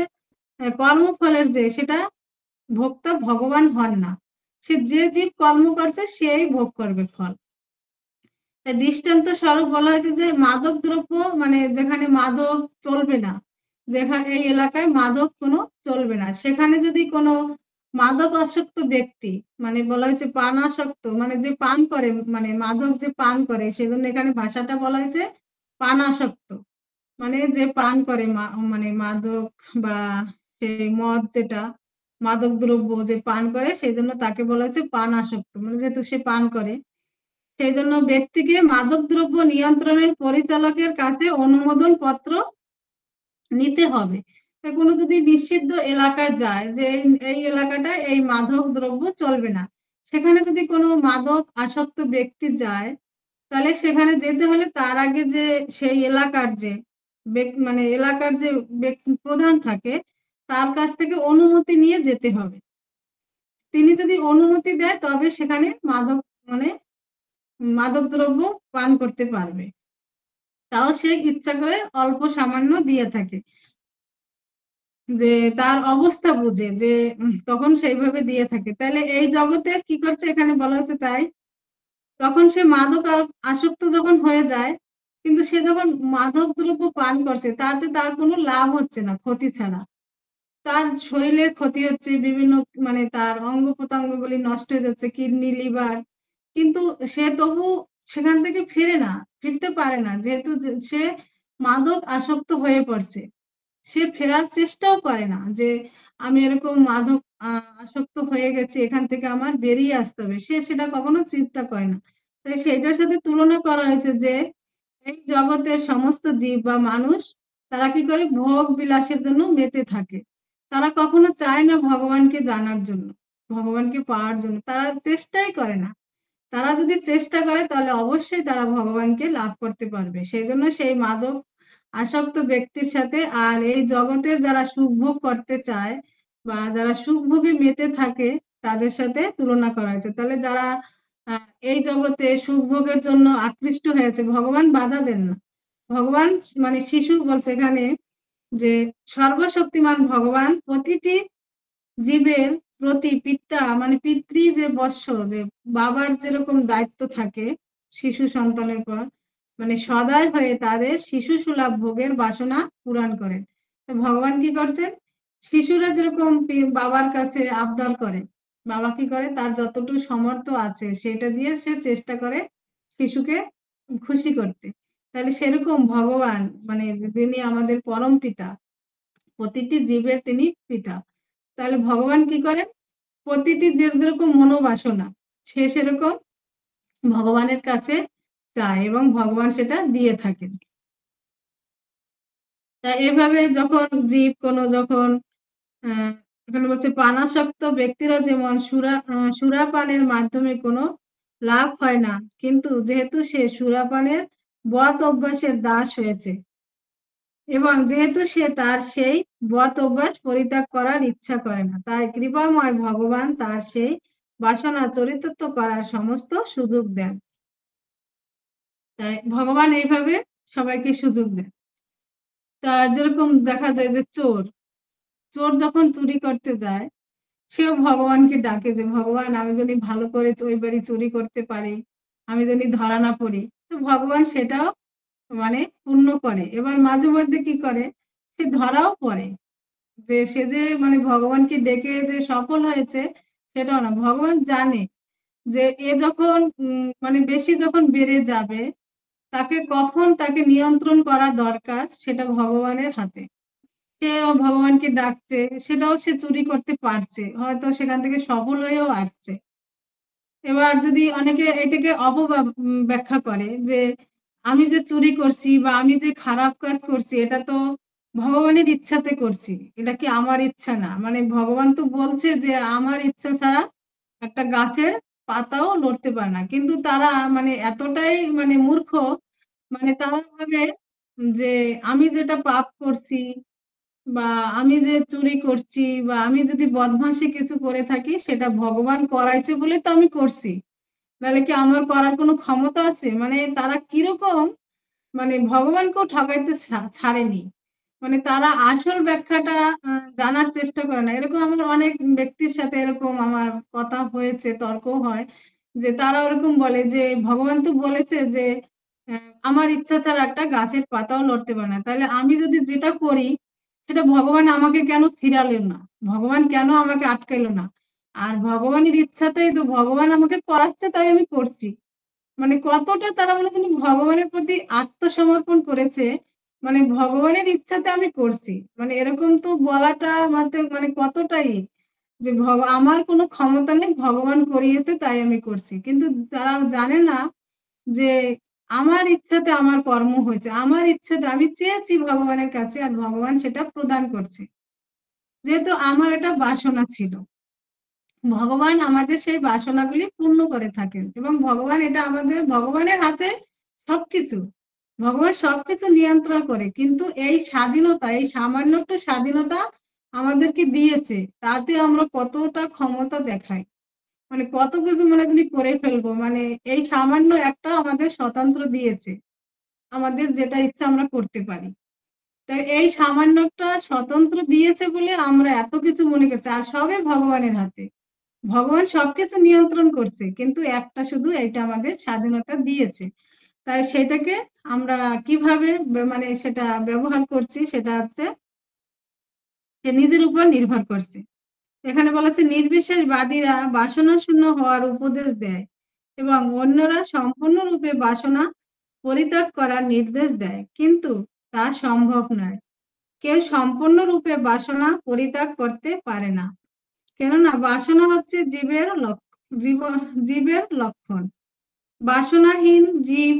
কর্মফলের যে সেটা ভোক্তা ভগবান হন না। সে যে জীব কর্ম করছে সেই ভোগ করবে ফল। তাই দৃষ্টান্ত স্বরূপ বলা হয়েছে যে মাদক দ্রব্য মানে যেখানে মাদক চলবে না, যেখানে এই এলাকায় মাদক কোনো চলবে না, সেখানে যদি কোনো মাদক আসক্ত ব্যক্তি মানে বলা হয়েছে পানাসক্ত মানে যে পান করে মানে মাদক যে পান করে সেজন্য এখানে ভাষাটা বলা হয়েছে পানাসক্ত মানে যে পান করে মানে মাদক বা সেই মদ যেটা মাদক দ্রব্য যে পান করে সেই জন্য তাকে বলা হচ্ছে পানাসক্ত মানে যেহেতু সে পান করে সেজন্য ব্যক্তিকে মাদকদ্রব্য নিয়ন্ত্রণের পরিচালকের কাছে অনুমোদন পত্র নিতে হবে। কোনো যদি নিষিদ্ধ এলাকায় যায় যে এই এলাকাটায় এই মাদক দ্রব্য চলবে না, সেখানে যদি কোনো মাদক আসক্ত ব্যক্তি যায় তাহলে সেখানে যেতে হলে তার আগে যে সেই এলাকার যে মানে এলাকার যে ব্যক্তি প্রধান থাকে তার কাছ থেকে অনুমতি নিয়ে যেতে হবে। তিনি যদি অনুমতি দেয় তবে সেখানে মাদক মানে মাদকদ্রব্য পান করতে পারবে। তাও সে ইচ্ছা করে অল্প সামান্য দিয়ে থাকে। যে তার অবস্থা বুঝে যে তখন সেইভাবে দিয়ে থাকে। তাহলে এই জগতের কি করছে এখানে বলা হচ্ছে তাই। তখন সে মাদক আসক্ত যখন হয়ে যায়, কিন্তু সে যখন মাদক দ্রব্য পান করছে তাতে তার কোনো লাভ হচ্ছে না ক্ষতি ছাড়া। তার শরীরের ক্ষতি হচ্ছে বিভিন্ন মানে তার অঙ্গ-প্রত্যঙ্গগুলি নষ্ট হয়ে যাচ্ছে, কিডনি, লিভার। কিন্তু সে তবু সেখান থেকে ফিরে না, ফিরতে পারে না। যেহেতু সে মাদক আসক্ত হয়ে পড়ছে। সে ফেরার চেষ্টাও করে না যে আমি এরকম মাদক আ আসক্ত হয়ে গেছি, এখান থেকে আমার বেরিয়ে আসতে হবে। সে সেটা কখনো চিন্তা করে না। তাই সেটার সাথে তুলনা করা হয়েছে যে এই জগতের সমস্ত জীব বা মানুষ তারা কি করে ভোগ বিলাসের জন্য মেতে থাকে। তারা কখনো চায় না ভগবানকে জানার জন্য, ভগবানকে পাওয়ার জন্য। তারা চেষ্টাই করে না। তারা যদি চেষ্টা করে তাহলে অবশ্যই তারা ভগবানকে লাভ করতে পারবে। সেজন্য সেই মাদক আসক্ত ব্যক্তির সাথে আর এই জগতের যারা সুখভোগ করতে চায় বা যারা সুখভোগে মেতে থাকে তাদের সাথে তুলনা করা হয়েছে। তাহলে যারা আ এই জগতে সুখভোগের জন্য আকৃষ্ট হয়েছে ভগবান বাধা দেন না। ভগবান মানে শিশু বলছে এখানে যে সর্বশক্তিমান ভগবান প্রতিটি জীবের প্রতি পিতা মানে পিতৃ যে বৎস যে বাবার যেরকম দায়িত্ব থাকে শিশু সন্তানের পর মানে সদয় হয়ে তাদের শিশু সুলভ ভোগের বাসনা পূরণ করেন। তো ভগবান কি করছেন? শিশুরা যেরকম বাবার কাছে আবদার করে, বাবা কি করে তার যতটুকু সামর্থ্য আছে সেটা দিয়ে সে চেষ্টা করে শিশুকে খুশি করতে। তাহলে সেরকম ভগবান মানে যিনি আমাদের পরম পিতা, প্রতিটি জীবের তিনি পিতা। তাহলে ভগবান কি করেন? প্রতিটি যে যেরকম মনোবাসনা সে সেরকম ভগবানের কাছে চায় এবং ভগবান সেটা দিয়ে থাকেন। তা এভাবে যখন জীব কোনো যখন আ এখানে বলছে পানাসক্ত ব্যক্তিরা যেমন সুরাপানের মাধ্যমে কোনো লাভ হয় না। কিন্তু যেহেতু সে সুরাপানের বদ অভ্যাসের দাস হয়েছে এবং যেহেতু সে তার সেই বদ অভ্যাস পরিত্যাগ করার ইচ্ছা করে না, তাই কৃপাময় ভগবান তার সেই বাসনা চরিতার্থ করার সমস্ত সুযোগ দেন। তাই ভগবান এইভাবে সবাইকে সুযোগ দেন। তা যেরকম দেখা যায় যে চোর, চোর যখন চুরি করতে যায় সেও ভগবানকে ডাকে যে ভগবান আমি যদি ভালো করে ওই বাড়ি চুরি করতে পারি, আমি যদি ধরা না পড়ি। তো ভগবান সেটাও মানে পূর্ণ করে। এবার মাঝে মধ্যে কি করে সে ধরাও পড়ে। যে সে যে মানে ভগবানকে ডেকে যে সফল হয়েছে সেটাও না। ভগবান জানে যে এ যখন মানে বেশি যখন বেড়ে যাবে তাকে কখন তাকে নিয়ন্ত্রণ করা দরকার সেটা ভগবানের হাতে। সেও ভগবানকে ডাকছে, সেটাও সে চুরি করতে পারছে। হয়তো সেখান থেকে সফল হয়েও আসছে। এবার যদি অনেকে এটাকে ব্যাখ্যা করে যে, আমি যে চুরি করছি বা আমি যে খারাপ কাজ করছি এটা তো ভগবানের ইচ্ছাতে করছি। এটা কি আমার ইচ্ছা না। মানে ভগবান তো বলছে যে, আমার ইচ্ছা ছাড়া একটা গাছের পাতাও নড়তে পারে না। কিন্তু তারা মানে এতটাই মানে মূর্খ, মানে তারা ভাবে যে আমি যেটা পাপ করছি বা আমি যে চুরি করছি বা আমি যদি বদমাইশি কিছু করে থাকি সেটা ভগবান করাইছে বলে তো আমি করছি। নাহলে কি আমার করার কোনো ক্ষমতা আছে? মানে তারা কিরকম মানে ভগবানকেও ঠকাইতে ছাড়েনি। মানে তারা আসল ব্যাখ্যাটা আ জানার চেষ্টা করে না। এরকম আমার অনেক ব্যক্তির সাথে এরকম আমার কথা হয়েছে, তর্কও হয়। যে তারা ওরকম বলে যে, "ভগবান তো বলেছে যে, অ্যা আমার ইচ্ছা ছাড়া একটা গাছের পাতাও লড়তে পারে না। তাইলে আমি যদি যেটা করি, সেটা ভগবান আমাকে কেন ফিরালেন না? ভগবান কেন আমাকে আটকাইলো না? আর ভগবানের ইচ্ছাতেই তো ভগবান আমাকে করাচ্ছে তাই আমি করছি।" মানে কতটা তারা মনে হচ্ছে ভগবানের প্রতি আত্মসমর্পণ করেছে। মানে ভগবানের ইচ্ছাতে আমি করছি। মানে এরকম তো বলাটা মানে কতটাই যে আমার কোনো ক্ষমতা নেই, ভগবান করিয়েছে তাই আমি করছি। কিন্তু তারা জানে না যে আমার ইচ্ছাতে আমার কর্ম হয়েছে। আমার ইচ্ছাতে আমি চেয়েছি ভগবানের কাছে আর ভগবান সেটা প্রদান করছে। যেহেতু আমার এটা বাসনা ছিল। ভগবান আমাদের সেই বাসনাগুলি পূর্ণ করে থাকেন এবং ভগবান এটা আমাদের ভগবানের হাতে সবকিছু। ভগবান সবকিছু নিয়ন্ত্রণ করে। কিন্তু এই স্বাধীনতা, এই সামান্য একটু স্বাধীনতা আমাদেরকে দিয়েছে। তাতে আমরা কতটা ক্ষমতা দেখাই। মানে কত কিছু মানে তুমি করে ফেলবো। মানে এই সামান্য একটা আমাদের স্বতন্ত্র দিয়েছে। আমাদের যেটা ইচ্ছা আমরা করতে পারি। তো এই সামান্য একটা স্বতন্ত্র দিয়েছে বলে আমরা এত কিছু মনে করছি। আর সবই ভগবানের হাতে। ভগবান সবকিছু নিয়ন্ত্রণ করছে। কিন্তু একটা শুধু এইটা আমাদের স্বাধীনতা দিয়েছে। তাই সেটাকে আমরা কিভাবে মানে সেটা ব্যবহার করছি সেটা হচ্ছে যে নিজের উপর নির্ভর করছে। এখানে বলা আছে নির্বিশেষবাদীরা বাসনা শূন্য হওয়ার উপদেশ দেয় এবং অন্যরা সম্পূর্ণরূপে বাসনা পরিত্যাগ করার নির্দেশ দেয়। কিন্তু তা সম্ভব নয়। কেউ সম্পূর্ণরূপে বাসনা পরিত্যাগ করতে পারে না। কেননা বাসনা হচ্ছে জীব জীবের লক্ষণ। বাসনাহীন জীব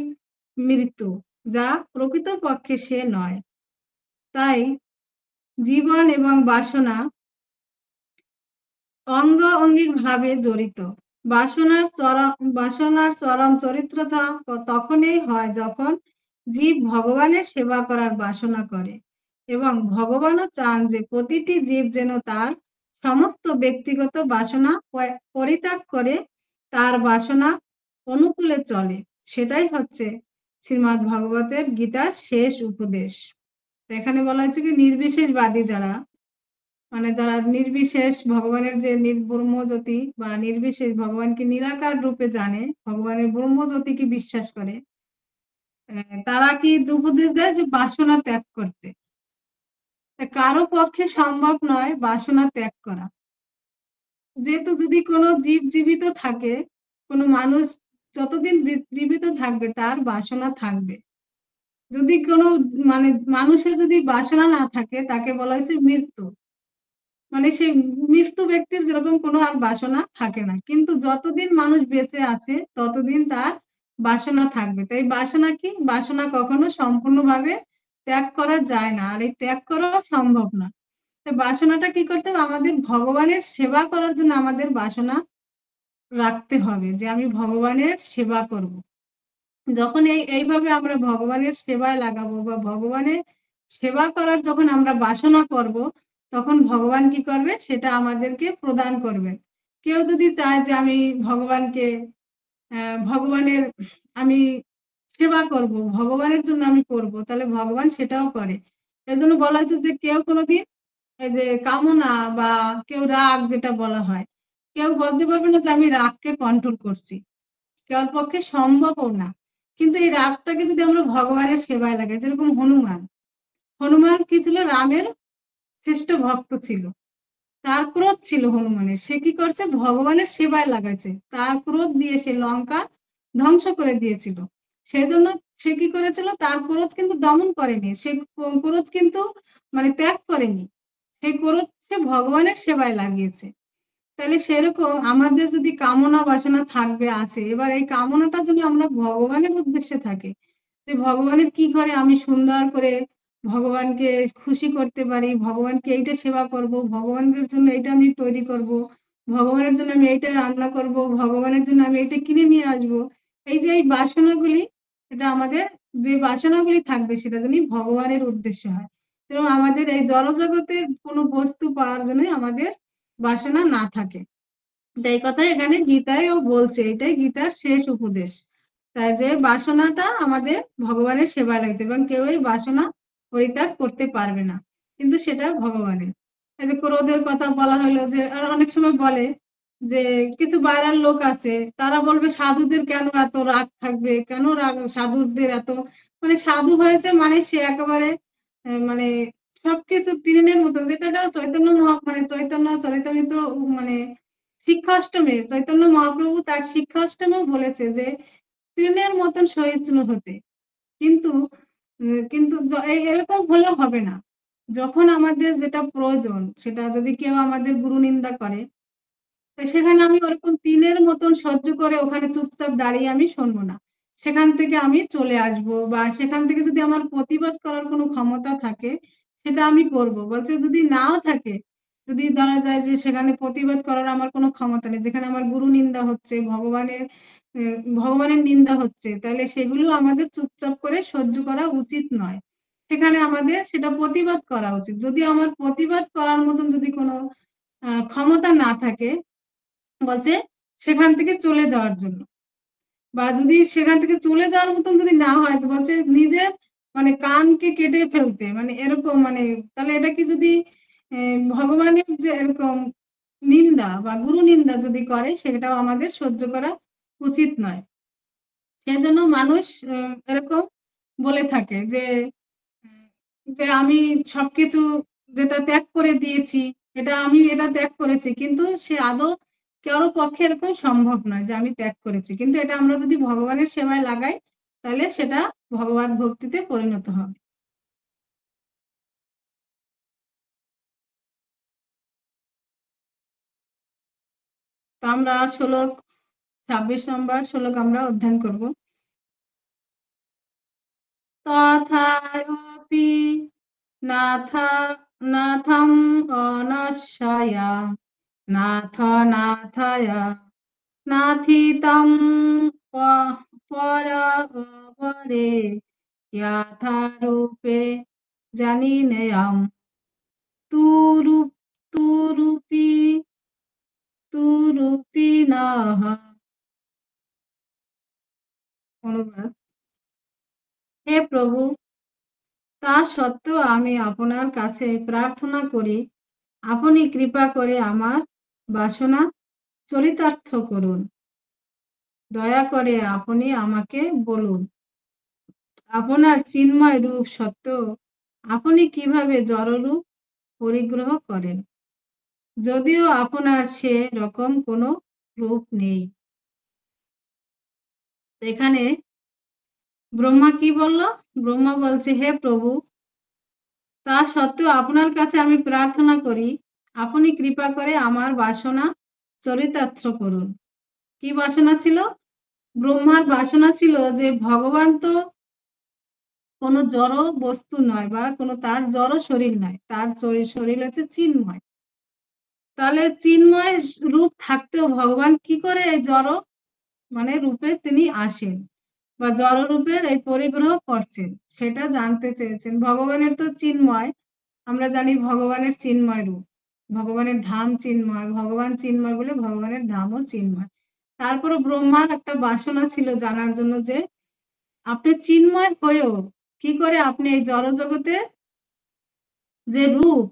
মৃত্যু, যা প্রকৃতপক্ষে সে নয়। তাই জীবন এবং বাসনা অঙ্গাঅঙ্গিভাবে জড়িত। বাসনার চরম চরিত্রতা তখনই হয় যখন জীব ভগবানের সেবা করার বাসনা করে এবং ভগবানও চান যে প্রতিটি জীব যেন তার সমস্ত ব্যক্তিগত বাসনা পরিত্যাগ করে তার বাসনা অনুকূলে চলে। সেটাই হচ্ছে শ্রীমদ্ ভাগবতের গীতার শেষ উপদেশ। তো এখানে বলা হয়েছে কি নির্বিশেষবাদী যারা মানে যারা নির্বিশেষ ভগবানের যে ব্রহ্মজ্যোতি বা নির্বিশেষ ভগবানকে নিরাকার রূপে জানে, ভগবানের ব্রহ্মজ্যোতিকে বিশ্বাস করে, তারা কি উপদেশ দেয় যে বাসনা ত্যাগ করতে। কারো পক্ষে সম্ভব নয় বাসনা ত্যাগ করা। যেহেতু যদি কোনো জীব জীবিত থাকে, কোনো মানুষ যতদিন জীবিত থাকবে তার বাসনা থাকবে। যদি কোনো মানে মানুষের যদি বাসনা না থাকে তাকে বলা হয়েছে মৃত্যু। মানে সেই মৃত্যু ব্যক্তির যেরকম কোনো আর বাসনা থাকে না। কিন্তু যতদিন মানুষ বেঁচে আছে ততদিন তার বাসনা থাকবে। তাই বাসনা কি? বাসনা কখনো সম্পূর্ণভাবে ত্যাগ করা যায় না। আর এই ত্যাগ করাও সম্ভব না। তো বাসনাটা কি করতে হবে? আমাদের ভগবানের সেবা করার জন্য আমাদের বাসনা রাখতে হবে যে আমি ভগবানের সেবা করব। যখন এইভাবে আমরা ভগবানের সেবায় লাগাবো বা ভগবানের সেবা করার যখন আমরা বাসনা করব, তখন ভগবান কি করবে? সেটা আমাদেরকে প্রদান করবেন। কেউ যদি চায় যে আমি ভগবানকে ভগবানের আমি সেবা করব, ভগবানের জন্য আমি করব, তাহলে ভগবান সেটাও করে। এজন্য বলা হয়েছে যে কেউ কোনদিন এই যে কামনা বা কেউ রাগ যেটা বলা হয়, কেউ বলতে পারবে না যে আমি রাগকে কন্ট্রোল করছি। কারোর পক্ষে সম্ভবও না। কিন্তু এই রাগটাকে যদি আমরা ভগবানের সেবায় লাগাই, যেরকম হনুমান। হনুমান কি ছিল? রামের শ্রেষ্ঠ ভক্ত ছিল। তার ক্রোধ ছিল হনুমানের। সে কি করছে? ভগবানের সেবায় লাগাইছে। তার ক্রোধ দিয়ে সে লঙ্কা ধ্বংস করে দিয়েছিল। সেজন্য সে কি করেছিল? তার ক্রোধ কিন্তু দমন করেনি। সে ক্রোধ কিন্তু মানে ত্যাগ করেনি। সেই ক্রোধ সে ভগবানের সেবায় লাগিয়েছে। তাহলে সেরকম আমাদের যদি কামনা বাসনা থাকবে আছে, এবার এই কামনাটা যদি আমরা ভগবানের উদ্দেশ্যে থাকে, যে ভগবানের কি করে আমি সুন্দর করে ভগবানকে খুশি করতে পারি, ভগবানকে এইটা সেবা করব, ভগবানের জন্য এইটা আমি তৈরি করব, ভগবানের জন্য আমি এইটা রান্না করব, ভগবানের জন্য আমি এইটা কিনে নিয়ে আসব। এই যে এই বাসনাগুলি, এটা আমাদের যে বাসনাগুলি থাকবে সেটা যেন ভগবানের উদ্দেশ্যে হয়। এবং আমাদের এই জড়জগতের কোনো বস্তু পাওয়ার জন্য আমাদের বাসনা না থাকে। এই কথা এখানে গীতায়ও বলছে, এটাই গীতার শেষ উপদেশ। তাই যে বাসনাটা আমাদের ভগবানের সেবায় লাগবে এবং কেউ এই বাসনা পরিত্যাগ করতে পারবে না, কিন্তু সেটা ভগবানের। এই যে ক্রোধের কথা বলা হলো, যে আর অনেক সময় বলে যে কিছু বাইরের লোক আছে, তারা বলবে সাধুদের কেন এত রাগ থাকবে, কেন রাগ সাধুদের এত, মানে সাধু হয়েছে মানে সে একেবারে মানে সবকিছু তৃণের মতন, যেটা চৈতন্য মানে চৈতন্য চরিতামৃত মানে শিক্ষাষ্টমে চৈতন্য মহাপ্রভু তার শিক্ষাষ্টমেও বলেছে যে তৃণের মতন সহিষ্ণু হতে। কিন্তু কিন্তু এরকম হলেও হবে না। যখন আমাদের যেটা প্রয়োজন, সেটা যদি কেউ আমাদের গুরু নিন্দা করে, তো সেখানে আমি ওরকম তিনের মতন সহ্য করে ওখানে চুপচাপ দাঁড়িয়ে আমি শুনবো না। সেখান থেকে আমি চলে আসবো, বা সেখান থেকে যদি আমার প্রতিবাদ করার কোনো ক্ষমতা থাকে সেটা আমি করব। বলছে যদি নাও থাকে, যদি ধরা যায় যে সেখানে প্রতিবাদ করার আমার কোনো ক্ষমতা নেই, যেখানে আমার গুরু নিন্দা হচ্ছে, ভগবানের নিন্দা হচ্ছে, তাহলে সেগুলো আমাদের চুপচাপ করে সহ্য করা উচিত নয়। সেখানে আমাদের সেটা প্রতিবাদ করা উচিত। যদি আমার প্রতিবাদ করার মতন যদি কোনো ক্ষমতা না থাকে, বলছে সেখান থেকে চলে যাওয়ার জন্য। বা যদি সেখান থেকে চলে যাওয়ার মতন যদি না হয়, তো বলছে নিজের মানে কানকে কেটে ফেলতে, মানে এরকম, মানে তাহলে এটা কি যদি ভগবানের যে এরকম নিন্দা বা গুরু নিন্দা যদি করে, সেটাও আমাদের সহ্য করা উচিত নয়। সেজন্য মানুষ এরকম বলে থাকে যে যে আমি সবকিছু যেটা ত্যাগ করে দিয়েছি, এটা ত্যাগ করেছি, কিন্তু সে আদৌ কারো পক্ষে এরকম সম্ভব নয় যে আমি ত্যাগ করেছি। কিন্তু এটা আমরা যদি ভগবানের সেবায় লাগাই, তাহলে সেটা ভগবত ভক্তিতে পরিণত হবে। তো আমরা 26 নম্বর শ্লোক আমরা অধ্যয়ন করব। তথাপি নাথ নাথম অনশয়া নাথ নাথয়া নাথিতম পরে যথারূপে জানিনেয়ম তুরূপ তুরূপী তুরূপিণঃ। অনুবাদ: হে প্রভু, তা সত্ত্বেও আমি আপনার কাছে প্রার্থনা করি, আপনি কৃপা করে আমার বাসনা চরিতার্থ করুন। দয়া করে আপনি আমাকে বলুন, আপনার চিন্ময় রূপ সত্ত্বেও আপনি কিভাবে জড়রূপ পরিগ্রহ করেন, যদিও আপনার সে রকম কোনো রূপ নেই। এখানে ব্রহ্মা কি বলল? ব্রহ্মা বলছে, হে প্রভু, তা সত্ত্বেও আপনার কাছে আমি প্রার্থনা করি, আপনি কৃপা করে আমার বাসনা চরিতার্থ করুন। কি বাসনা ছিল? ব্রহ্মার বাসনা ছিল যে ভগবান তো কোনো জড় বস্তু নয়, বা কোনো তার জড় শরীর নয়, তার শরীর হচ্ছে চিন্ময়। তাহলে চিন্ময় রূপ থাকতেও ভগবান কি করে এই জড় মানে রূপে তিনি আসেন, বা জড় রূপের এই পরিগ্রহ করছেন, সেটা জানতে চেয়েছেন। ভগবানের তো চিন্ময়, আমরা জানি ভগবানের চিন্ময় রূপ, ভগবানের ধাম চিন্ময়, ভগবান চিন্ময় বলে ভগবানের ধামও চিন্ময়। তারপরে ব্রহ্মার একটা বাসনা ছিল জানার জন্য যে আপনি চিন্ময় হয়েও কি করে আপনি এই জড়জগতে যে রূপ,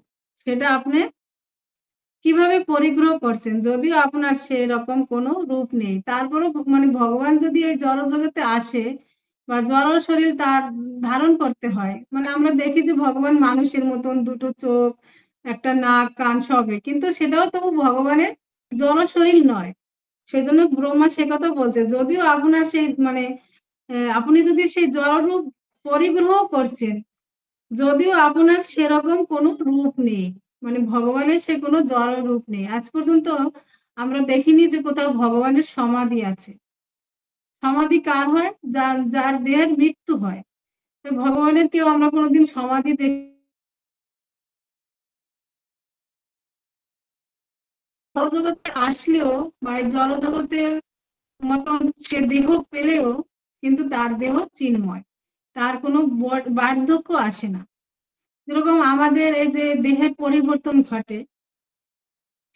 সেটা আপনি কিভাবে পরিগ্রহ করছেন, যদিও আপনার সেরকম কোনো রূপ নেই। তারপরেও মানে ভগবান যদি এই জড়জগতে আসে বা জড় শরীর তার ধারণ করতে হয়, মানে আমরা দেখি যে ভগবান মানুষের মতন দুটো চোখ, একটা নাক, কান সবে, কিন্তু সেটাও তবু ভগবানের জড় শরীর নয়। সেজন্য ব্রহ্মা সে কথা বলছে, যদিও আপনার সেই মানে আপনি যদি সেই জড় রূপ পরিগ্রহ করছেন, যদিও আপনার সেরকম কোনো রূপ নেই, মানে ভগবানের সে কোনো জড় রূপ নেই। আজ পর্যন্ত আমরা দেখিনি যে কোথাও ভগবানের সমাধি আছে। সমাধি কার হয়? যার যার দেহের মৃত্যু হয়। তো ভগবানের কেউ আমরা কোনোদিন সমাধি দেখি? জড়জগতে আসলেও বা এই জড়জগতের মতন সে দেহ পেলেও, কিন্তু তার দেহ চিন্ময়, তার কোনো বার্ধক্য আসে না। যেরকম আমাদের এই যে দেহের পরিবর্তন ঘটে,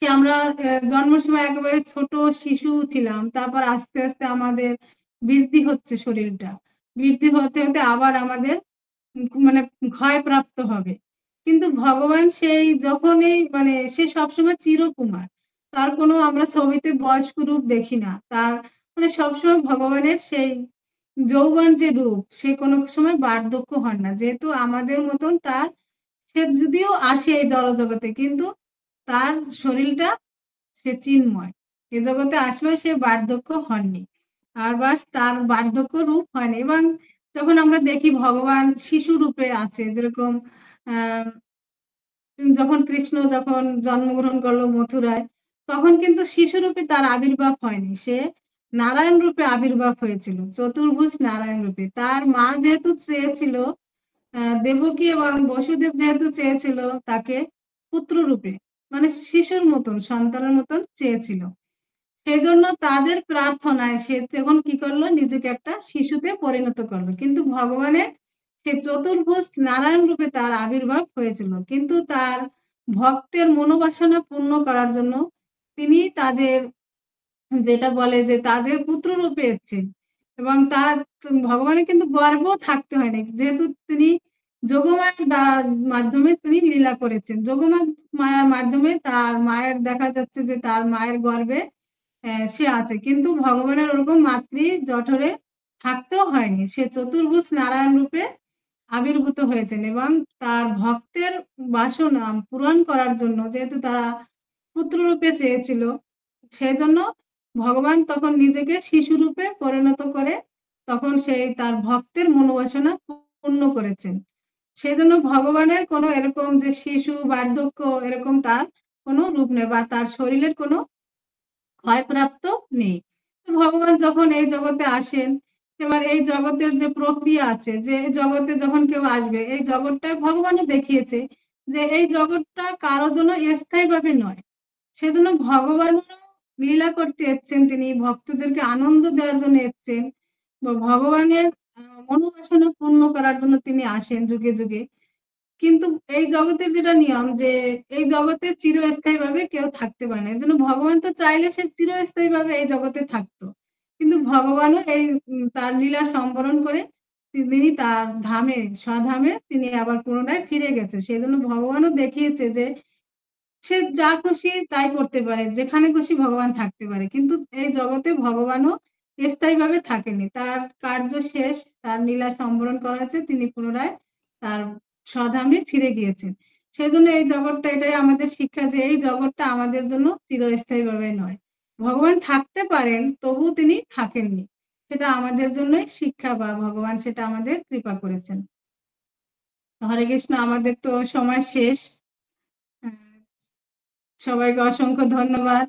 যে আমরা জন্মের সময় একেবারে ছোট শিশু ছিলাম। তারপর আস্তে, আস্তে আমাদের বৃদ্ধি হচ্ছে শরীরটা। বৃদ্ধি হতে, হতে আবার আমাদের মানে ক্ষয়প্রাপ্ত হবে। কিন্তু ভগবান সেই যখনই মানে সে সবসময় চিরকুমার। তার কোনো আমরা ছবিতে বয়স্ক রূপ দেখি না। তার মানে সবসময় ভগবানের সেই যৌবন যে রূপ, সে কোনো সময় বার্ধক্য হন না। যেহেতু আমাদের মতন তার সে যদিও আসে এই জড়জগতে কিন্তু তার শরীরটা সে চিন্ময়। এ জগতে আসলেও সে বার্ধক্য হননি। আর বাস তার বার্ধক্য রূপ হয়নি এবং যখন আমরা দেখি ভগবান শিশু রূপে আছে যেরকম আ যখন কৃষ্ণ যখন জন্মগ্রহণ করলো মথুরায়, তখন কিন্তু শিশুরূপে তার আবির্ভাব হয়নি। সে নারায়ণ রূপে আবির্ভাব হয়েছিল। চতুর্ভুজ নারায়ণ রূপে। তার মা যেহেতু চেয়েছিল দেবকী এবং বসুদেব যেহেতু চেয়েছিল তাকে পুত্ররূপে মানে শিশুর মতন, সন্তানের মতন চেয়েছিল। সেজন্য তাদের প্রার্থনায় সে তখন কি করলো? নিজেকে একটা শিশুতে পরিণত করলো। কিন্তু ভগবানের সে চতুর্ভুজ নারায়ণ রূপে তার আবির্ভাব হয়েছিল। কিন্তু তার ভক্তের মনোবাসনা পূর্ণ করার জন্য তিনি তাদের যেটা বলে যে তাদের পুত্ররূপে এসেছেন এবং তার ভগবানের কিন্তু গর্ভও থাকতে হয়নি। যেহেতু তিনি যোগমায়ার মাধ্যমে তিনি লীলা করেছেন। মায়ার মাধ্যমে তার মায়ের দেখা যাচ্ছে যে তার মায়ের গর্ভে সে আছে। কিন্তু ভগবানের ওরকম মাতৃ জঠরে থাকতেও হয়নি। সে চতুর্ভুজ নারায়ণ রূপে আবির্ভূত হয়েছেন এবং তার ভক্তের বাসনা পূরণ করার জন্য যেহেতু তারা পুত্ররূপে চেয়েছিল, সেজন্য ভগবান তখন নিজেকে শিশুরূপে পরিণত করে তখন সেই তার ভক্তের মনোবাসনা পূর্ণ করেছেন। সেজন্য ভগবানের কোনো এরকম যে শিশু, বার্ধক্য এরকম তার কোনো রূপ নেই বা তার শরীরের কোনো ক্ষয়প্রাপ্ত নেই। তো ভগবান যখন এই জগতে আসেন, এবার এই জগতের যে প্রক্রিয়া আছে যে এই জগতে যখন কেউ আসবে, এই জগৎটা ভগবানও দেখিয়েছে যে এই জগৎটা কারো জন্য স্থায়ীভাবে নয়। সেজন্য ভগবানও লীলা করতে এসছেন তিনি ভক্তদেরকে আনন্দ দেওয়ার জন্য এসছেন। ভগবানের মনোবাসনা পূর্ণ করার জন্য তিনি আসেন যুগে, যুগে। কিন্তু এই জগতের যেটা নিয়ম যে এই জগতে চিরস্থায়ীভাবে কেউ থাকতে পারে না। এজন্য ভগবান তো চাইলে সে চিরস্থায়ীভাবে এই জগতে থাকতো। কিন্তু ভগবানও এই তার লীলা সম্বরণ করে তিনি তার ধামে, স্বধামে তিনি আবার পুনরায় ফিরে গেছে। সেজন্য ভগবানও দেখিয়েছে যে সে যা খুশি তাই করতে পারে। যেখানে খুশি ভগবান থাকতে পারে। কিন্তু এই জগতে ভগবানও স্থায়ীভাবে থাকেনি। তার কার্য শেষ, তার লীলা সম্বরণ করা হয়েছে। তিনি পুনরায় তার স্বধামে ফিরে গিয়েছেন। সেজন্য এই জগৎটা এটাই আমাদের শিক্ষা যে এই জগৎটা আমাদের জন্য চিরস্থায়ীভাবে নয়। ভগবান থাকতে পারেন, তবুও তিনি থাকেননি। সেটা আমাদের জন্যই শিক্ষা বা ভগবান সেটা আমাদের কৃপা করেছেন। হরে কৃষ্ণ আমাদের তো সময় শেষ। আ সবাইকে অসংখ্য ধন্যবাদ।